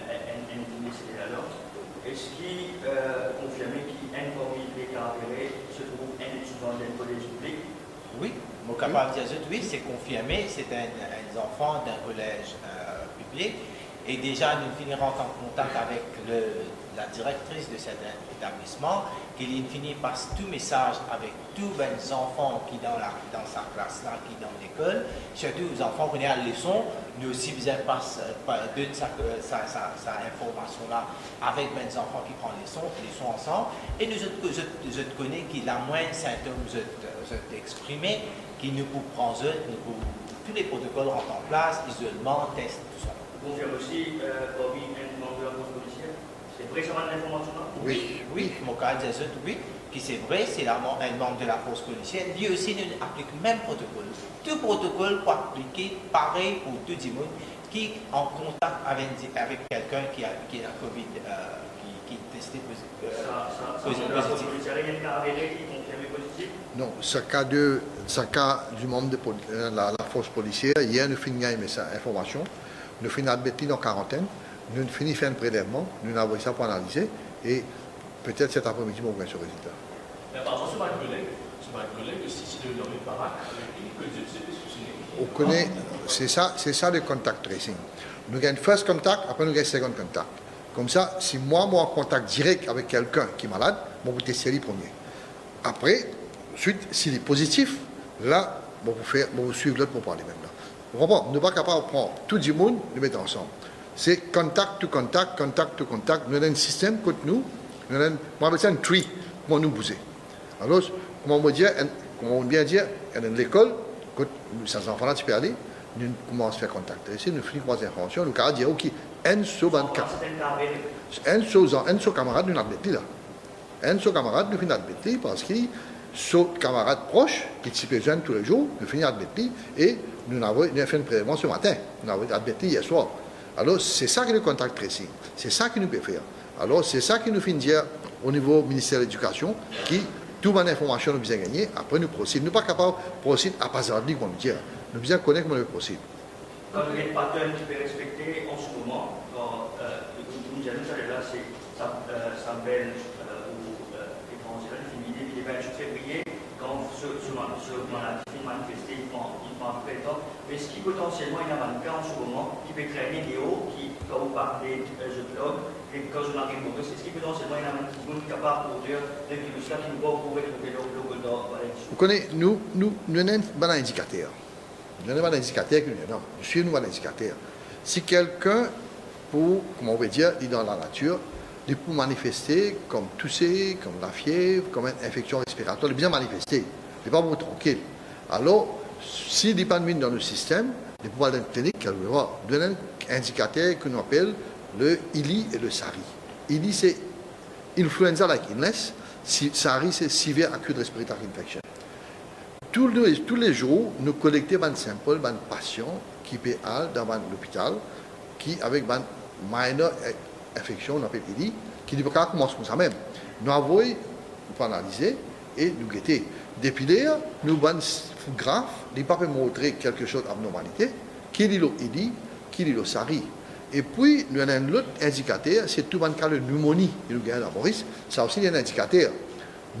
ministère à l'autre. Est-ce qu'il confirme qu'un parmi les cas appelés se trouve un étudiant d'un collège public? Oui, mon capable de dire oui, c'est confirmé, c'est un enfant d'un collège public. Et déjà, nous finirons en contact avec la directrice de cet établissement, qui finit par tout message avec tous les enfants qui dans sa classe là, qui dans l'école, surtout les enfants qui ont à la leçon, nous aussi vous avez donné sa information là avec les enfants qui prennent les leçons ensemble. Et nous je connais qui la moindre symptôme vous exprimé, qui nous prend tous les protocoles rentrent en place, isolement, test, tout ça. Vous confirmez aussi parmi un membre de la force policière? C'est vrai, ça va l'information là? Oui, mon cas dit oui, qui c'est vrai, c'est un membre de la force policière. Lui aussi nous applique le même protocole. Tout protocole pour appliquer pareil pour tout le monde qui est en contact avec quelqu'un qui a la COVID, qui testait Ça, positif. il n'y a rien de cas avéré qui confirme positif. Non, ce cas du membre de la force policière, hier nous finissons avec cette information, nous finissons admettre en quarantaine, nous finissons faire un prélèvement, nous avons ça pour analyser et peut-être cet après-midi on va ce résultat. Mais par rapport à ma collègue, si tu le nommes Barak, On connaît, c'est ça le contact tracing. Nous avons first contact, après nous avons second contact. Comme ça, si moi en contact direct avec quelqu'un qui est malade, je vais tester les premiers. Après, ensuite, s'il est positif, là, je vais suivre l'autre pour parler maintenant. Vous comprenez? Nous ne sommes pas capables de prendre tout le monde et le mettre ensemble. C'est contact to contact, contact to contact. Nous avons un système contre nous, on appelle ça un tree, comment nous bouger. Alors, comment on bien dire, dans l'école, quand ces enfants-là, tu peux aller, nous commençons à faire contact. Ici, nous faisons des informations, nous allons dire, ok, un seul camarade, nous l'avons admetté là. Un seul camarade, nous finissons admetté parce que ce camarade proche, qui est jeune tous les jours, nous finissons admetté et nous avons fait une prélèvement ce matin. Nous avons admetté hier soir. Alors, c'est ça que le contact tracing. C'est ça que nous pouvons faire. Alors, c'est ça que nous finissons dire au niveau ministère de l'Éducation, qui, toute mon information nous besoin gagner, après nous procédons. Nous ne sommes pas capables de procéder à pas comme nous dire. Nous besoin connaître comment nous procédons. Quand il y a une pattern qui peut respecter en ce moment, quand nous disons là, c'est ça belge ou étranger, là, il est 28 février, quand ce maladie est manifesté, il prend un peu de temps. Mais ce qui potentiellement est un cas en ce moment, qui peut créer une vidéo, qui, quand vous parlez de blog, et quand je n'arrive pas, c'est ce qui potentiellement est un qui est capable de produire des virus-là qui nous va trouver le logo d'or. Vous connaissez, nous avons un indicateur. Nous avons un indicateur qui nous dit non, nous suivons un indicateur. Si quelqu'un, comment on peut dire, est dans la nature, il peut manifester comme tousser, comme la fièvre, comme une infection respiratoire, il est bien manifesté. Il n'est pas beaucoup tranquille. Alors, s'il n'est pas mis dans le système, il peut avoir une technique qu'elle veut voir. Nous avons un indicateur que nous appelle le ILI et le SARI. ILI, c'est Influenza like illness. SARI, c'est Severe Acute Respiratory Infection. Tous les jours, nous collectons un sample d'un patient qui peut aller dans l'hôpital, qui avec une minor infection, on appelle ILI, qui ne peut pas commencer comme ça même. Nous avons analysé et nous guetter. Depuis là, nous avons un graphe, il ne peut pas montrer quelque chose d'abnormalité, qui est le ILI, qui est le SARI. Et puis, nous avons un autre indicateur, c'est tout le cas de pneumonie que nous gagnons à Maurice. Ça aussi, il y a un indicateur.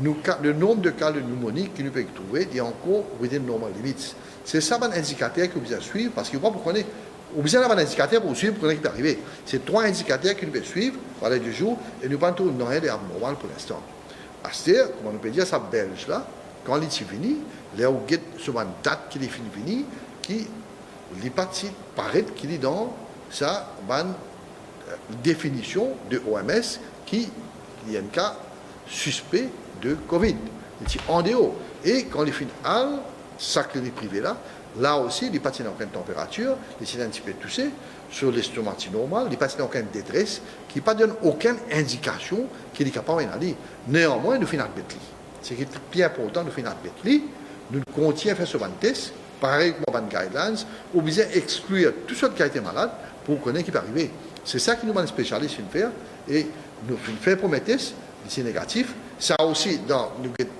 Le nombre de cas de pneumonie que nous pouvons trouver est encore within normal limits. C'est ça un indicateur que vous avez suivre, parce que vous comprenez, vous besoin d'avoir un indicateur pour suivre pour ce qui est arrivé. C'est 3 indicateurs que nous pouvons suivre par les 2 jours, et nous ne pouvons pas rien d'abnormal pour l'instant. À ce dire, comment on peut dire, ça belge là, quand il est fini, là où il y a une date qui est finie, qui l'hépatite paraît qu'il est dans sa définition de OMS qui il y a un cas suspect de Covid. Il est en dehors. Et quand il finit à sa clinique privée là aussi, les patients n'ont aucune température, les patients un petit peu toussés, sur l'estomac normal, les patients n'ont aucune détresse, qui ne donne aucune indication qu'il est capable d'aller. Néanmoins, nous finissons avec lui. C'est bien important, nous finissons avec lui. Nous continuons à faire ce test, pareil comme les guidelines, obligé d'exclure tous ceux qui ont été malades pour connaître ce qui peut arriver. C'est ça que nous, les spécialistes, faire. Et nous faisons pour mes tests, c'est négatif. Ça aussi,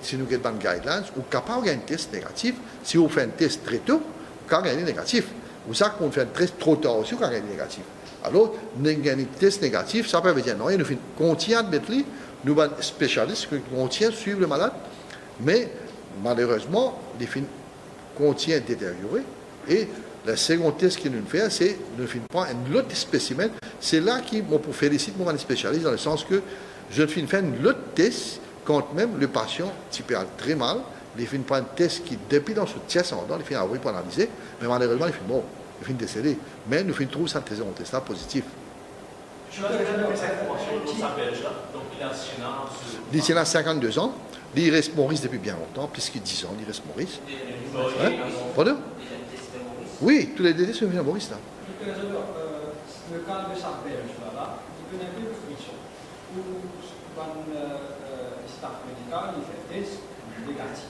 si nous avons des guidelines, ou capable de gagner un test négatif, si vous faites un test très tôt, vous pouvez gagner négatif. Ou ça, qu'on fait un test trop tard aussi, vous pouvez gagner négatif. Alors, nous avons un test négatif, ça peut dire non, nous continuons de mettre nous sommes spécialistes qui continuent de suivre le malade, mais malheureusement, les films continuent de détériorer. Et le second test que nous faisons, c'est nous prendre un autre spécimen. C'est là que moi, pour féliciter mon spécialiste, dans le sens que je fais un autre test quand même le patient qui peut aller très mal. Il fait un test qui, depuis dans ce test, il fait un envoyer pour analyser, mais malheureusement, il fait bon, il fait décédé. Mais nous faisons ça, un test là positif. Je vais donner cette information de sa belge là. Donc, il est a 52 ans. Il reste Maurice depuis bien longtemps, plus que 10 ans, il reste Maurice. Pardon? Oui, tous les décès sont venus à Maurice là. Le cas de sa belge là, il connaît plus de friction. Où le staff médical, il fait test négatif.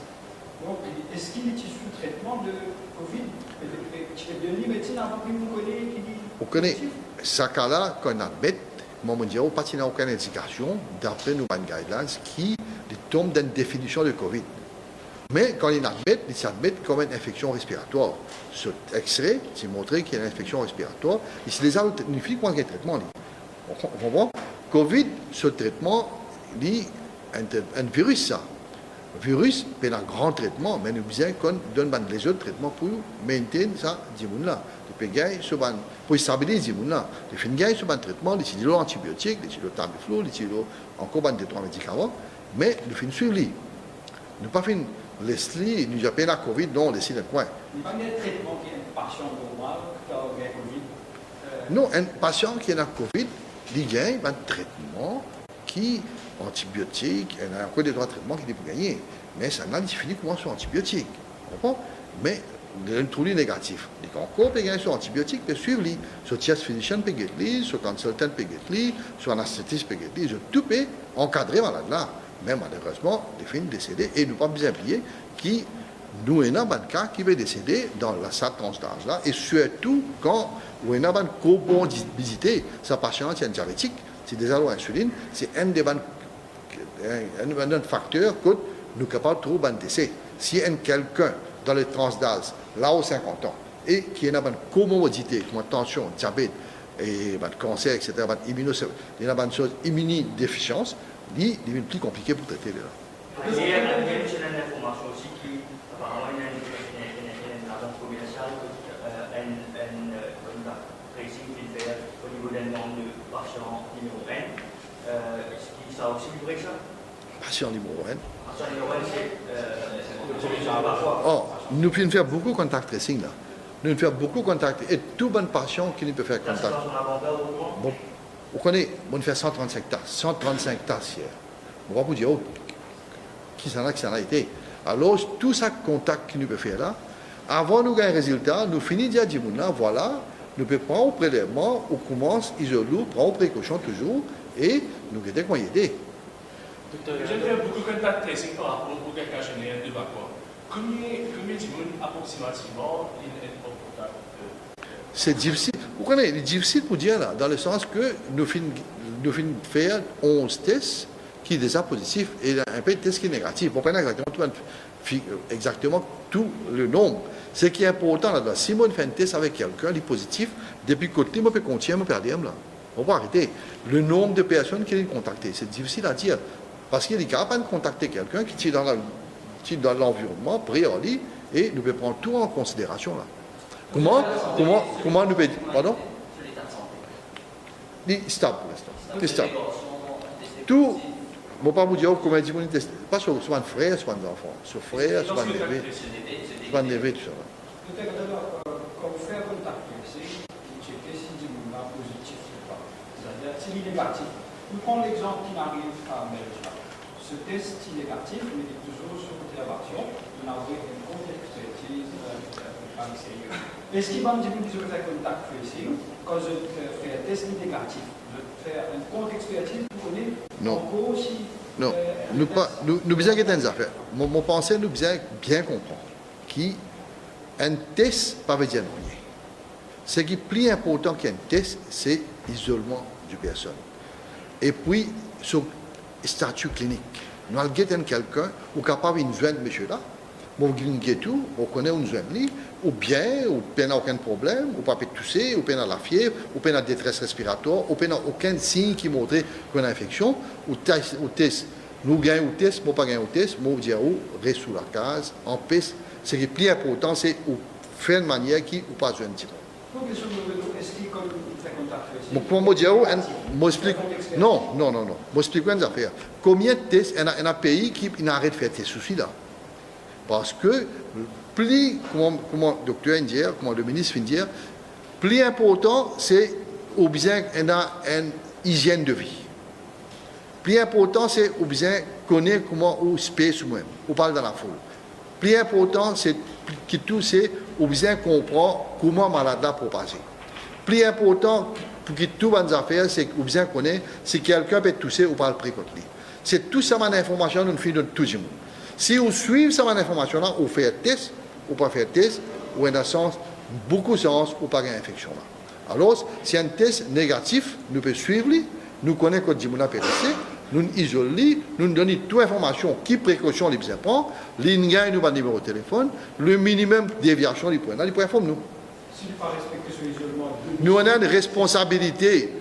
Donc, est-ce qu'il est sous traitement de Covid? Tu fais de médecine avant que vous connaissez qui dit. Vous connaissez ce cas-là, quand on admet, Moi, je dis, pas qu'il n'y a aucune indication, d'après nos guidelines, qui tombe dans une définition de Covid. Mais quand ils s'admettent comme une infection respiratoire. Ce extrait, c'est montré qu'il y a une infection respiratoire. Et c'est déjà une fille qui a un traitement. On comprend? Covid, ce traitement, c'est un virus, ça. Virus, c'est un grand traitement, mais nous besoin qu'on donne les autres traitements pour maintenir ça, là. Pour stabiliser là. Les fins de sur un traitement, les antibiotiques, les Tamiflu, les encore des trois médicaments, mais nous faisons suivi. Nous pas fait Leslie, nous appelons la Covid, non, laissez le coin. Il n'y a pas de traitement qui est un patient normal qui a la Covid. Non, un patient qui a la Covid, il y a un traitement qui antibiotique, il y a encore des droits de traitement qui peuvent gagner. Mais ça n'a pas fini comment sur antibiotiques. Mais le trouvé négatif. Il y a encore des gagner sur antibiotiques, mais suivre lui. Sur tierce physicien peut gagner, sur consultant peut gagner, sur anesthésiste peut gagner. Tout peut encadrer malade là. Mais malheureusement, les filles décédés et nous pas bien oublier qui nous avons un cas qui va décéder dans la salle d'âge là et surtout quand on a une comorbidité, sa patient est diabétique, c'est des allo insuline, c'est un des facteurs que nous sommes capables de trouver un décès. Si un quelqu'un dans les tranches d'âge, là aux 50 ans, et qui a une comorbidité comme tension, diabète et cancer, etc., il y a une chose immunodéficience, il est plus compliqué pour traiter là. Il y a une information aussi qui, apparemment, il y a une agence commerciale, un contact tracing qui fait au niveau d'un nombre de patients numéro 1. Est-ce que ça a aussi livré ça? Patient numéro 1. Patient numéro 1, c'est. Oh, nous pouvons faire beaucoup de contact tracing là. Nous pouvons faire beaucoup de contact et tout bon patient qui ne peut faire contact. Bon. Vous connaissez, on fait 135 tasses hier. On va vous dire, qui ça a été. Alors, tout ça contact que nous pouvons faire là, avant de gagner un résultat, nous finissons de dire, voilà, nous pouvons prendre au prélèvement, on commence, isolons, prendre précaution toujours, et nous avons quoi aider. Je fais beaucoup de contact tracing par rapport au cas général de vaccin. Combien de monde approximativement il est en contact? C'est difficile. Vous connaissez, c'est difficile pour dire là, dans le sens que nous finissons faire 11 tests qui sont déjà positifs et un peu de tests qui sont négatifs. On ne peut pas exactement tout le nombre. Ce qui est important là-dedans, si on fait un test avec quelqu'un, il est positif, depuis côté, on peut continuer, on peut perdre là. On va arrêter. Le nombre de personnes qui sont contactées, c'est difficile à dire. Parce qu'il est capable de contacter quelqu'un qui est dans l'environnement, pré-orly, et nous pouvons prendre tout en considération là. Comment nous pouvons... Pardon? Stable pour l'instant. C'est stable. Tout, je ne vais pas vous dire comment ils vont tester. Pas sur un frère, soit un enfant. Sur frère, soit un neveu. Soit un neveu, tout ça. Peut-être d'abord, quand vous faites un contact, c'est checker si le monde est positif ou pas. C'est-à-dire, s'il est négatif. Nous prenons l'exemple qui m'arrive à Belgique. Ce test est négatif, mais il est toujours sur observation. Nous avons une contre-expertise à l'extérieur. Est-ce qu'il va me dire que je fais contact tracing, quand je fais un test négatif, je fais une contre-expertise pour connaître encore aussi. Non, nous besoin de des affaires. Mon pensée, nous besoin bien comprendre qu'un test, pas veut dire rien. Ce qui est plus important qu'un test, c'est l'isolement du personne. Et puis, sur le statut clinique. Nous avons quelqu'un ou capable de joindre monsieur là, on tout, on connaît une joindre ou bien, ou n'a aucun problème, ou pas tousser, ou n'a la fièvre, ou n'a détresse respiratoire, ou n'a aucun signe qui montre qu'on a une infection, ou test. Nous gagnons au test, nous pas gagner au test, nous disons, reste sous la case, en piste. Ce qui est plus important, c'est faire de manière qui ou pas joindre. Comment dire, non. Je explique une affaire. Combien de tests, il y a un pays qui n'arrête de faire des soucis là. Parce que, plus, comme le docteur Indier, comme le ministre Indier, plus important, c'est au besoin une hygiène de vie. Plus important, c'est au besoin connaître comment on se paie soi-même, on parle dans la foule. Plus important, c'est que tout, c'est au besoin comprendre comment malade là propager. Plus important, pour que tout les affaires, c'est au besoin connaître si quelqu'un peut tousser ou pas le précoce. C'est tout ça, information, nous faisons tout le monde. Si on suit cette information-là, on fait un test, ou pas faire un test, ou en sens, beaucoup de sens, ou pas une infection. Alors, si un test négatif, nous pouvons suivre, nous connaissons que Dimouna a périssé, nous isolons, nous donnons toute information, qui précaution les besoins prend, l'INGA nous va numéro de téléphone, le minimum de déviation, il peut informer nous. S'il ne pas respecter ce isolement, Nous avons une responsabilité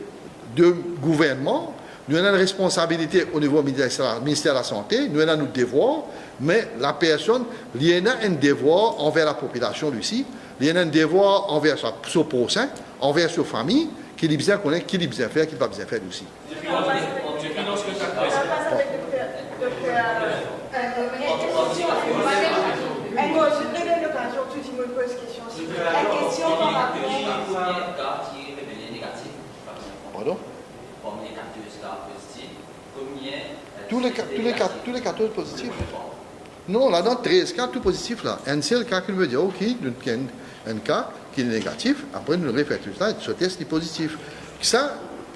de gouvernement, nous avons une responsabilité au niveau du ministère de la Santé, nous avons nos devoirs, mais la personne, il y a un devoir envers la population aussi, il y a un devoir envers son prochain, envers sa famille, qu'il a besoin de connaître, qu'il a besoin de faire, qu'il n'a pas besoin de faire aussi. Je finance le On passe avec je te donne l'occasion, tout le monde pose question. La question par rapport Pardon? Tous les 14 positifs. Non, là, dans 13 cas, tout positif là. Un seul cas qui veut dire, ok, un cas qui est négatif, après nous refait tout ça, ce test est positif. Ça,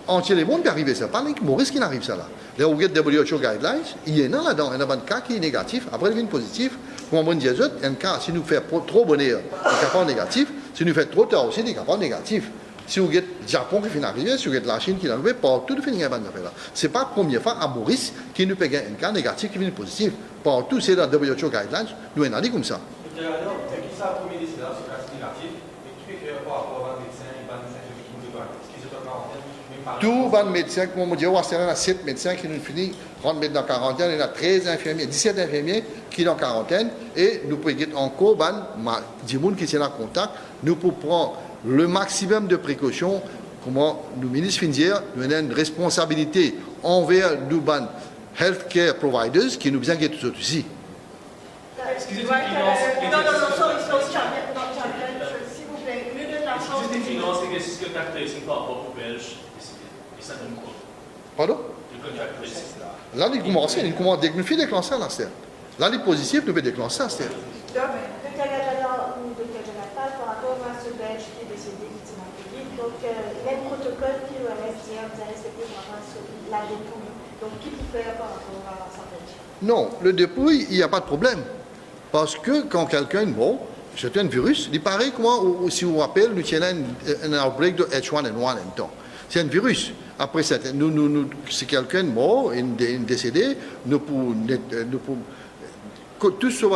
entier les mondes peut arriver ça. Pas que Maurice qui n'arrive ça là. Là, vous regardez WHO Guidelines, il y en a là-dedans, il y a un cas qui est négatif, après il devient positif. Pour on dit un cas, si nous fait trop bonheur, il n'est pas négatif. Si nous fait trop tard aussi, il n'est pas négatif. Si vous regardez le Japon qui finit d'arriver, si vous regardez la Chine qui est arrivée, partout il finit d'arriver là. Ce n'est pas la première fois à Maurice qui nous paye un cas négatif qui finit positif. Partout, c'est dans WHO Guidelines, nous on a dit comme ça. Qui ça a premier décidé, c'est cas négatif, mais qui fait que par rapport à un médecin, il va nous faire ce qui se passe en quarantaine. Tout va médecin, comme on dit, il y a 7 médecins qui nous finissent, rentrent dans la quarantaine, il y a 13 infirmiers, 17 infirmiers qui sont en quarantaine, et nous pouvons encore, des gens qui sont en contact, nous pouvons prendre le maximum de précautions, comment nous, ministre Finzière, nous avons une responsabilité envers nous, healthcare providers, qui nous inquiètent tous aussi. Excusez-moi, s'il vous plaît, mieux de la chance. Juste une finance, c'est ce que contact tracing par rapport aux Belges, et ça donne quoi? Pardon? Le contact tracing. Là, il commence dès que nous faisons déclencher là, c'est. Là, les positifs, nous pouvons déclencher ça, c'est. Dr. Gadjala ou Dr. Jonathan, par rapport à ce Belge qui est décédé victime en Covid, donc les protocoles qui restent bien respectés par rapport à la dépouille. Donc, qui peut faire par rapport à ça, Belge? Non, le dépouille, il n'y a pas de problème. Parce que quand quelqu'un est mort, c'est un virus, il paraît comment, si vous vous rappelez, nous avons un outbreak de H1N1 en même temps. C'est un virus. Après, si quelqu'un est mort, décédé, nous pouvons tout ce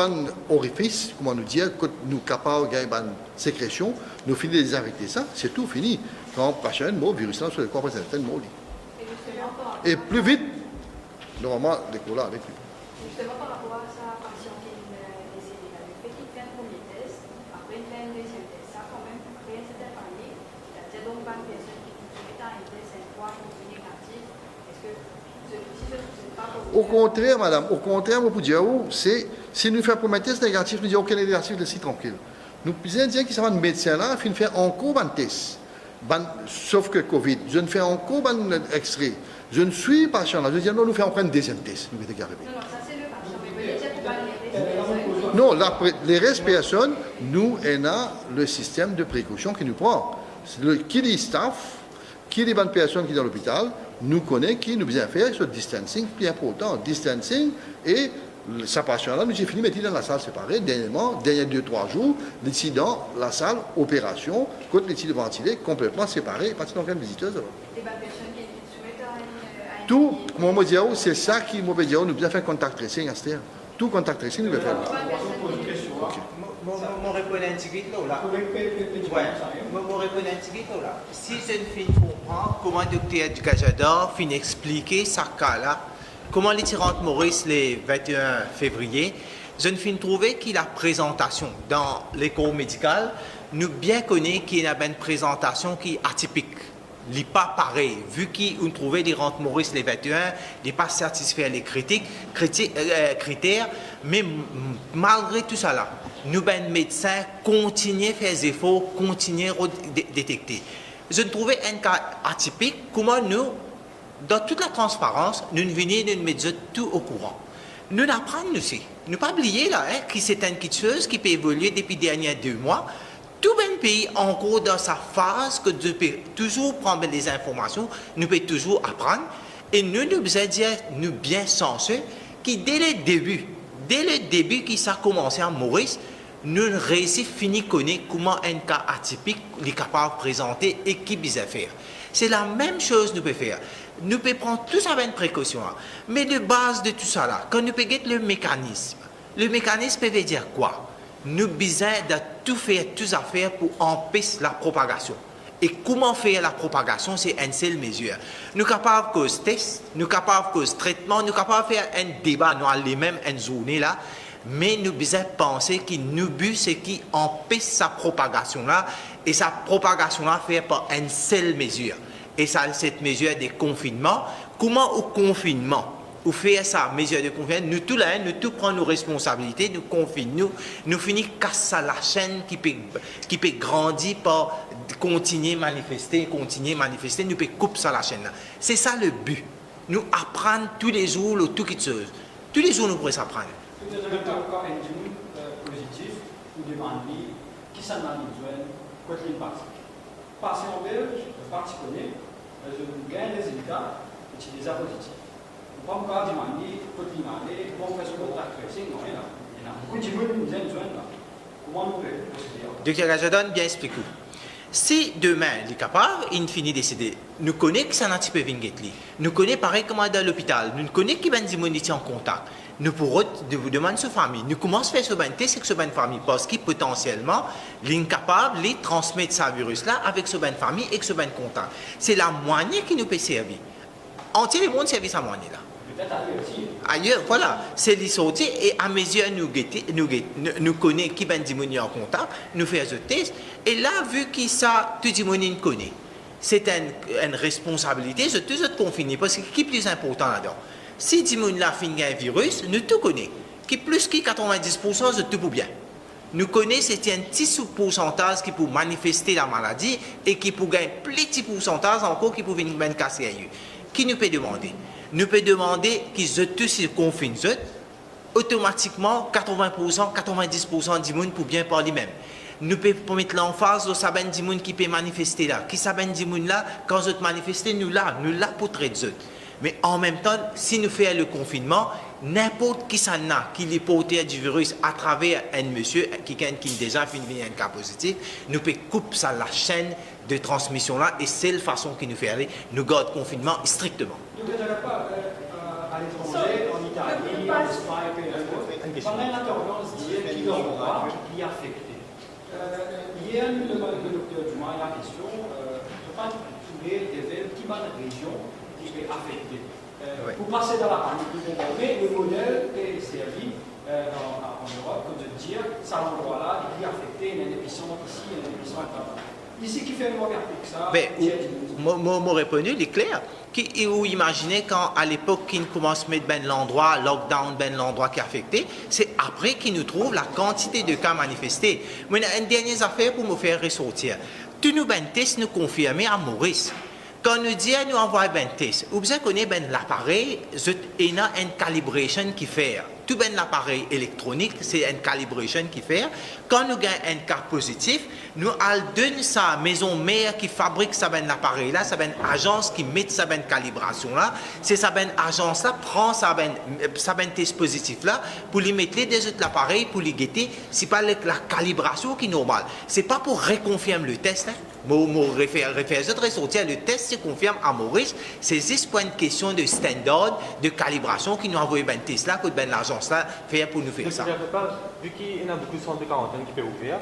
orifice, comment nous dire, que nous sommes capables de gagner une sécrétion, nous finissons de désinfecter ça, c'est tout fini. Quand le patient est mort, le virus là sur le corps présent est mort. Et plus vite, normalement, les colas avec lui. Justement, par rapport à sa patient qui est décédée, le fait qu'il fait un premier test, après il fait un deuxième test, ça quand même crée un certain panique. C'est-à-dire donc pas une personne qui met un test 5 fois, qui est négatif. Est-ce que si ce n'est pas pour Au contraire, madame, au contraire, on peut dire, c'est si nous faisons un premier test négatif, nous disons aucun négatif, laissez tranquille. Nous pouvons dire que ça va un médecin là, il fait encore un test. Sauf que Covid, je ne fais encore un extrait. Je ne suis pas patient là. Je dis non, nous faisons encore un deuxième test. Nous Non, ça c'est le patient. Mais vous dire pour les restes non, les restes personnes, nous, on a le système de précaution qui nous prend. Qui est staff, qui est les bonnes personnes qui sont dans l'hôpital, nous connaît qui nous vient faire ce distancing plus important. Distancing et sa patient là, nous j'ai fini de mettre dans la salle séparée. Dernièrement, derniers 2-3 jours, ici dans la salle opération, côté les ventilés complètement séparés, pas dans aucune visiteuse. Les bonnes personnes qui souhaitent un tout, comment me dire, c'est ça qui m'a dit, nous devons faire contact tracing à ce terme. Tout contact tracing, nous devons faire. Mon répondre un petit peu là. Ouais, mon répondre un petit peu là. Si je ne finis comprendre comment le docteur Gadjala finit expliquer ça cas-là, comment les tirantes Maurice le 21 février, je ne finis trouver qu'il a présentation dans l'école médicale, nous bien connaissons qu'il y a une présentation qui est atypique. Il n'est pas pareil. Vu qu'on trouvait les rentes Maurice les 21, il n'est pas satisfait les critères, mais malgré tout ça là, nous, ben médecins, continuons à faire des efforts, continuons à détecter. Je trouvais un cas atypique, comment nous, dans toute la transparence, nous venions de nous mettre tout au courant. Nous apprenons aussi. Nous pas oublier là, que c'est une petite chose qui peut évoluer depuis les derniers 2 mois. Tout un pays encore dans sa phase que nous peut toujours prendre les informations, nous peut toujours apprendre. Et nous devons dire, nous bien sensés, que dès le début qui ça a commencé à Maurice, nous réussissons à finir connaître comment un cas atypique est capable de présenter et qui peut faire. C'est la même chose que nous pouvons faire. Nous pouvons prendre tout ça avec une précaution. Mais de base de tout ça là, quand nous pouvons le mécanisme peut dire quoi? Nous avons besoin de tout faire, tout à faire pour empêcher la propagation. Et comment faire la propagation, c'est une seule mesure. Nous sommes capables de cause test, nous sommes capables de cause traitement, nous sommes capables de faire un débat, nous allons même une journée là, mais nous devons penser que nous but c'est qui empêche sa propagation là, et sa propagation là fait par une seule mesure. Et ça, cette mesure de confinement, comment au confinement, ou faire ça, mesure de confinement, nous tous là, nous tous prenons nos responsabilités, nous confinons, nous finissons casser la chaîne qui peut grandir par continuer à manifester, nous pouvons couper ça la chaîne là. C'est ça le but. Nous apprendre tous les jours le tout qui chose. Tous les jours nous pourrons s'apprendre. Peut-être quand un positif, nous demandons qui s'en a besoin, quoi qu'il passe. Passer en belge, le parti connaît, je gagne les résultats, c'est déjà positif. On ne peut pas demander, quoi qu'il m'aille, comment faire ce contact tracing, non, il y a beaucoup de gens qui nous ont besoin là. Comment nous pouvons procéder? Docteur Gajadon, bien expliqué. Si demain, il est capable, il finit de décider, nous connaissons que c'est un petit peu vingetli, nous connaissons pareil comme dans l'hôpital, nous connaissons qui ben d'immunité en contact, nous pourrons vous demander sa famille, nous commençons à faire ce ben test avec ce ben famille parce qu'il potentiellement l'incapable de transmettre ce virus là avec ce ben famille et ce ben contact. C'est la moitié qui nous peut servir. Entier le monde service à moitié là. Ailleurs, voilà, c'est les sorties et à mesure nous connaissons qui ben d'immunité en contact, nous faisons ce test et là vu que ça tout le monde connaît, c'est une responsabilité de tout autres confinés parce que qui est plus important là-dedans. Si d'immunité là finit un virus, nous tout connaissons, qui plus que 90% de tout pour bien. Nous connaissons c'est un petit pourcentage qui peut manifester la maladie et qui peut gagner petit pourcentage encore qui peut venir ben casser ailleurs. Qui nous peut demander? Nous pouvons demander qu'ils tous se confinent, automatiquement 80%, 90% du monde pour bien parler même. Nous pouvons mettre l'emphase de saben du monde qui peut manifester là. Qui saben du monde là, quand vous manifestez, nous là pour traiter. Mais en même temps, si nous faisons le confinement, n'importe qui s'en a, qui est porteur du virus à travers un monsieur qui déjà fini un cas positif, nous pouvons couper ça la chaîne de transmission là et c'est la façon qui nous fait aller, nous garde confinement strictement. Nous ne devons pas à l'étranger, en Italie, en Espagne, pendant l'intendance d'hier, qui l'aura, qui est affecté. Hier, nous demandons au docteur Dumas la question, je pense que les élèves qui vont dans la région qui sont affectés. Pour passer dans la panique, mais le modèle est servi en Europe, comme de dire, ça l'endroit-là, il est affecté, il y a une épicentre ici, il y a une épicentre là-bas. Ici, qui fait le moins avec ça? Mon répondu, il est clair. Ou imaginez quand, à l'époque, qu'il commence à mettre ben l'endroit, lockdown, ben l'endroit qui est affecté, c'est après qu'il nous trouve la quantité de cas manifestés. Mais une dernière affaire pour me faire ressortir. Tous nos ben tests nous confirmés à Maurice. Quand nous disons nous envoyer ben test, vous connaissez ben l'appareil, il y a une calibration qui fait. Tout ben l'appareil électronique, c'est une calibration qui fait. Quand nous gagnons un cas positif, nous donnons sa maison mère qui fabrique ça ben l'appareil là, ça ben agence qui met ça ben calibration là. C'est ça ben agence là prend ça ben test positif là pour lui mettre les deux autres l'appareil pour lui guetter. C'est pas la calibration qui est normale. C'est pas pour reconfirmer le test. Hein. Le test se confirme à Maurice, c'est juste pour une question de standard, de calibration qui nous envoie ben test là, que ben l'agence là fait pour nous faire ça. Vu qu'il y a beaucoup de centres de quarantaine qui peuvent ouvrir,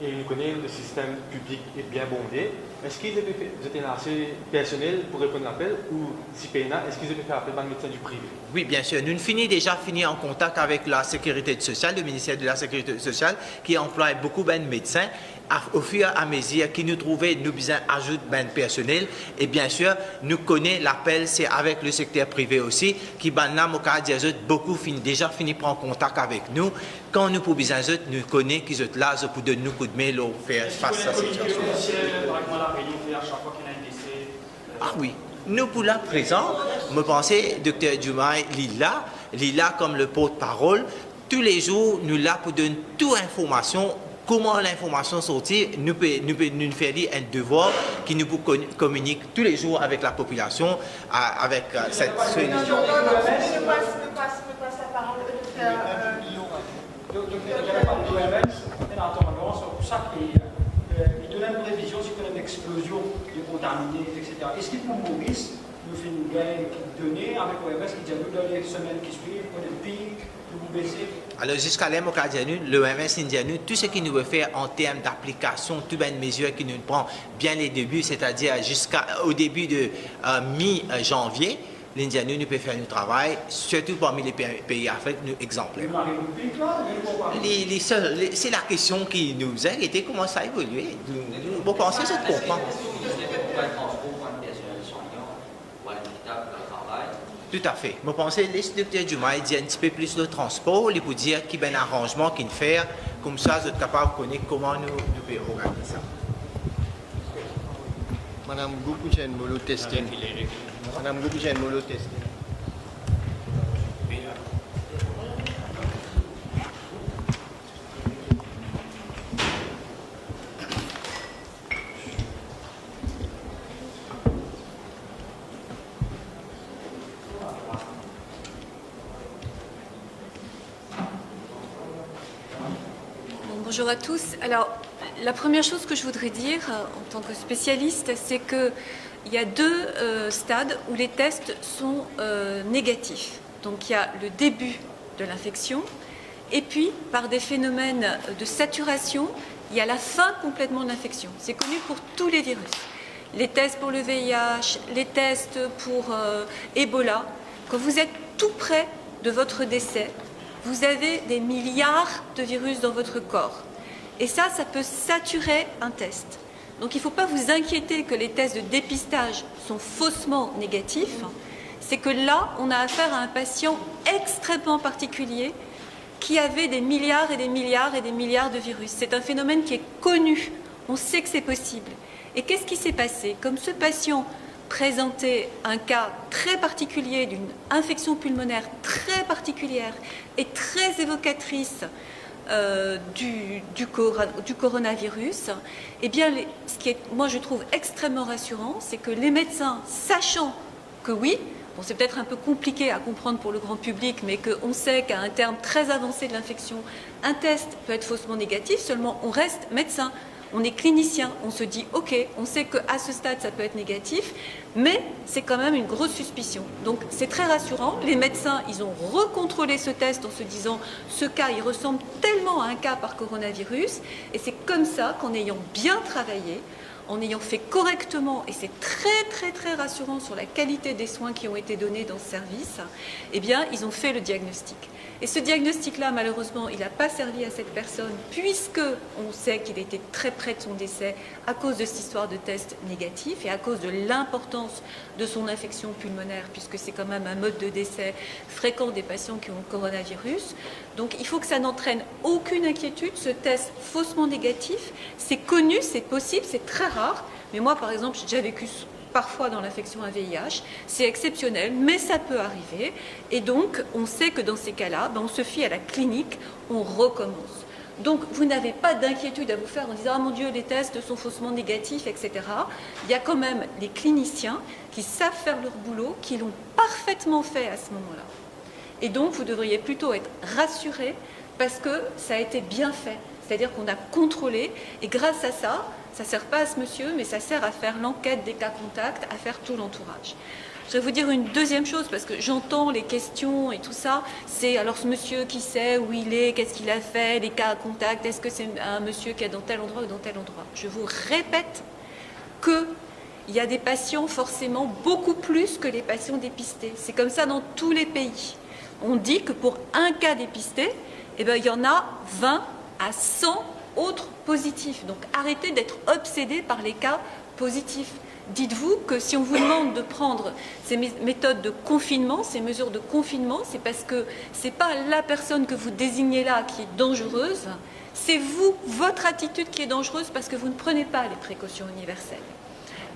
et nous connaissons le système public est bien bondé, est-ce qu'ils étaient assez personnels pour répondre à l'appel ou si PNA, est-ce qu'ils avaient fait appel par le médecin du privé? Oui, bien sûr. Nous finissons déjà en contact avec la sécurité sociale, le ministère de la Sécurité sociale, qui emploie beaucoup de médecins. Au fur et à mesure qu'ils nous trouvaient, nous besoin ajouter ben personnel. Et bien sûr, nous connaissons l'appel, c'est avec le secteur privé aussi, qui beaucoup déjà fini prendre contact avec nous. Quand nous pouvons besoin nous connaissons qu'ils sont là pour donner nous coup de mail ou faire face à cette situation. Ah oui. Nous, pour la présent, me pensez, Dr. Dumas, Lila comme le porte-parole, tous les jours, nous là pour donner toute information. Comment l'information sortir, nous faire un devoir qui nous communique tous les jours avec la population, avec cette solution. Je passe la parole au docteur. Donc, il y a pas de l'OMS, on est en tendance pour chaque pays. Il donne une prévision si on a une explosion de contaminés, etc. Est-ce qu'il pour Maurice, nous fait une gaine donnée avec l'OMS qui dit nous dans les semaines qui suivent, pour le pic, nous baisser? Alors, jusqu'à là, l'OMS India, tout ce qu'il nous veut faire en termes d'application, toutes les mesures qui nous prend bien les débuts, c'est-à-dire jusqu'au début de mi-janvier, l'India nous peut faire notre travail, surtout parmi les pays africains, nous exemplaires. C'est la question qui nous a été comment ça évoluer. Vous pensez que je comprends? Tout à fait. Je pense que les structures du mal disent un petit peu plus de transport, ils peuvent dire qu'il y a un arrangement qu'il fait, comme ça, vous êtes capable de connaître comment nous pouvons organiser ça. Madame Goupouchen, Molo testé. Madame Goupouchen, Molo testé. Bonjour à tous. Alors, la première chose que je voudrais dire en tant que spécialiste, c'est qu'il y a deux stades où les tests sont négatifs. Donc, il y a le début de l'infection et puis, par des phénomènes de saturation, il y a la fin complètement de l'infection. C'est connu pour tous les virus. Les tests pour le VIH, les tests pour Ebola. Quand vous êtes tout près de votre décès, vous avez des milliards de virus dans votre corps. Et ça peut saturer un test. Donc il ne faut pas vous inquiéter que les tests de dépistage sont faussement négatifs. C'est que là, on a affaire à un patient extrêmement particulier qui avait des milliards et des milliards et des milliards de virus. C'est un phénomène qui est connu. On sait que c'est possible. Et qu'est-ce qui s'est passé? Comme ce patient présentait un cas très particulier d'une infection pulmonaire très particulière et très évocatrice du coronavirus, eh bien, ce qui est, moi je trouve extrêmement rassurant, c'est que les médecins, sachant que oui, bon, c'est peut-être un peu compliqué à comprendre pour le grand public, mais qu'on sait qu'à un terme très avancé de l'infection, un test peut être faussement négatif, seulement on reste médecin. On est clinicien, on se dit ok, on sait qu'à ce stade ça peut être négatif, mais c'est quand même une grosse suspicion. Donc c'est très rassurant. Les médecins, ils ont recontrôlé ce test en se disant ce cas, il ressemble tellement à un cas par coronavirus, et c'est comme ça qu'en ayant bien travaillé, en ayant fait correctement, et c'est très très très rassurant sur la qualité des soins qui ont été donnés dans ce service, eh bien ils ont fait le diagnostic. Et ce diagnostic-là, malheureusement, il n'a pas servi à cette personne, puisque on sait qu'il était très près de son décès à cause de cette histoire de test négatif et à cause de l'importance de son infection pulmonaire, puisque c'est quand même un mode de décès fréquent des patients qui ont le coronavirus. Donc il faut que ça n'entraîne aucune inquiétude. Ce test faussement négatif, c'est connu, c'est possible, c'est très rare. Mais moi, par exemple, j'ai déjà vécu parfois dans l'infection à VIH, c'est exceptionnel, mais ça peut arriver. Et donc, on sait que dans ces cas-là, on se fie à la clinique, on recommence. Donc, vous n'avez pas d'inquiétude à vous faire en disant « Ah mon Dieu, les tests sont faussement négatifs, etc. » Il y a quand même les cliniciens qui savent faire leur boulot, qui l'ont parfaitement fait à ce moment-là. Et donc, vous devriez plutôt être rassurés parce que ça a été bien fait. C'est-à-dire qu'on a contrôlé, et grâce à ça, ça ne sert pas à ce monsieur, mais ça sert à faire l'enquête des cas contacts, à faire tout l'entourage. Je vais vous dire une deuxième chose, parce que j'entends les questions et tout ça. C'est alors ce monsieur qui sait où il est, qu'est-ce qu'il a fait, les cas à contact, est-ce que c'est un monsieur qui est dans tel endroit ou dans tel endroit? Je vous répète qu'il y a des patients forcément beaucoup plus que les patients dépistés. C'est comme ça dans tous les pays. On dit que pour un cas dépisté, eh ben, il y en a 20 à 100 autres positifs. Donc arrêtez d'être obsédés par les cas positifs. Dites-vous que si on vous demande de prendre ces méthodes de confinement, ces mesures de confinement, c'est parce que ce n'est pas la personne que vous désignez là qui est dangereuse, c'est vous, votre attitude qui est dangereuse parce que vous ne prenez pas les précautions universelles.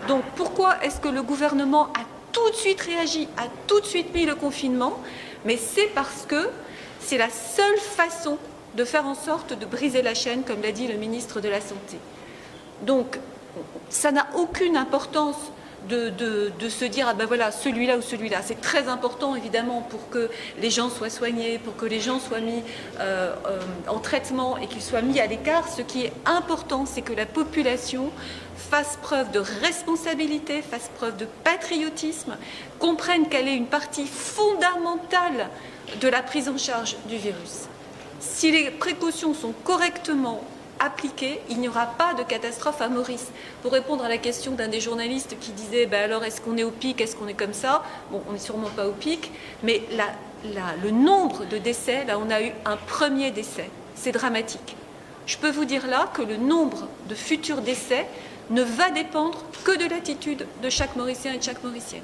Donc pourquoi est-ce que le gouvernement a tout de suite réagi, a tout de suite mis le confinement? Mais c'est parce que c'est la seule façon de faire en sorte de briser la chaîne, comme l'a dit le ministre de la Santé. Donc, ça n'a aucune importance de se dire ah ben voilà, celui-là ou celui-là. C'est très important évidemment pour que les gens soient soignés, pour que les gens soient mis en traitement et qu'ils soient mis à l'écart. Ce qui est important, c'est que la population fasse preuve de responsabilité, fasse preuve de patriotisme, comprenne qu'elle est une partie fondamentale de la prise en charge du virus. Si les précautions sont correctement appliquées, il n'y aura pas de catastrophe à Maurice. Pour répondre à la question d'un des journalistes qui disait ben alors est-ce qu'on est au pic, est-ce qu'on est comme ça? Bon, on n'est sûrement pas au pic, mais le nombre de décès, là on a eu un premier décès, c'est dramatique. Je peux vous dire là que le nombre de futurs décès ne va dépendre que de l'attitude de chaque Mauricien et de chaque Mauricienne.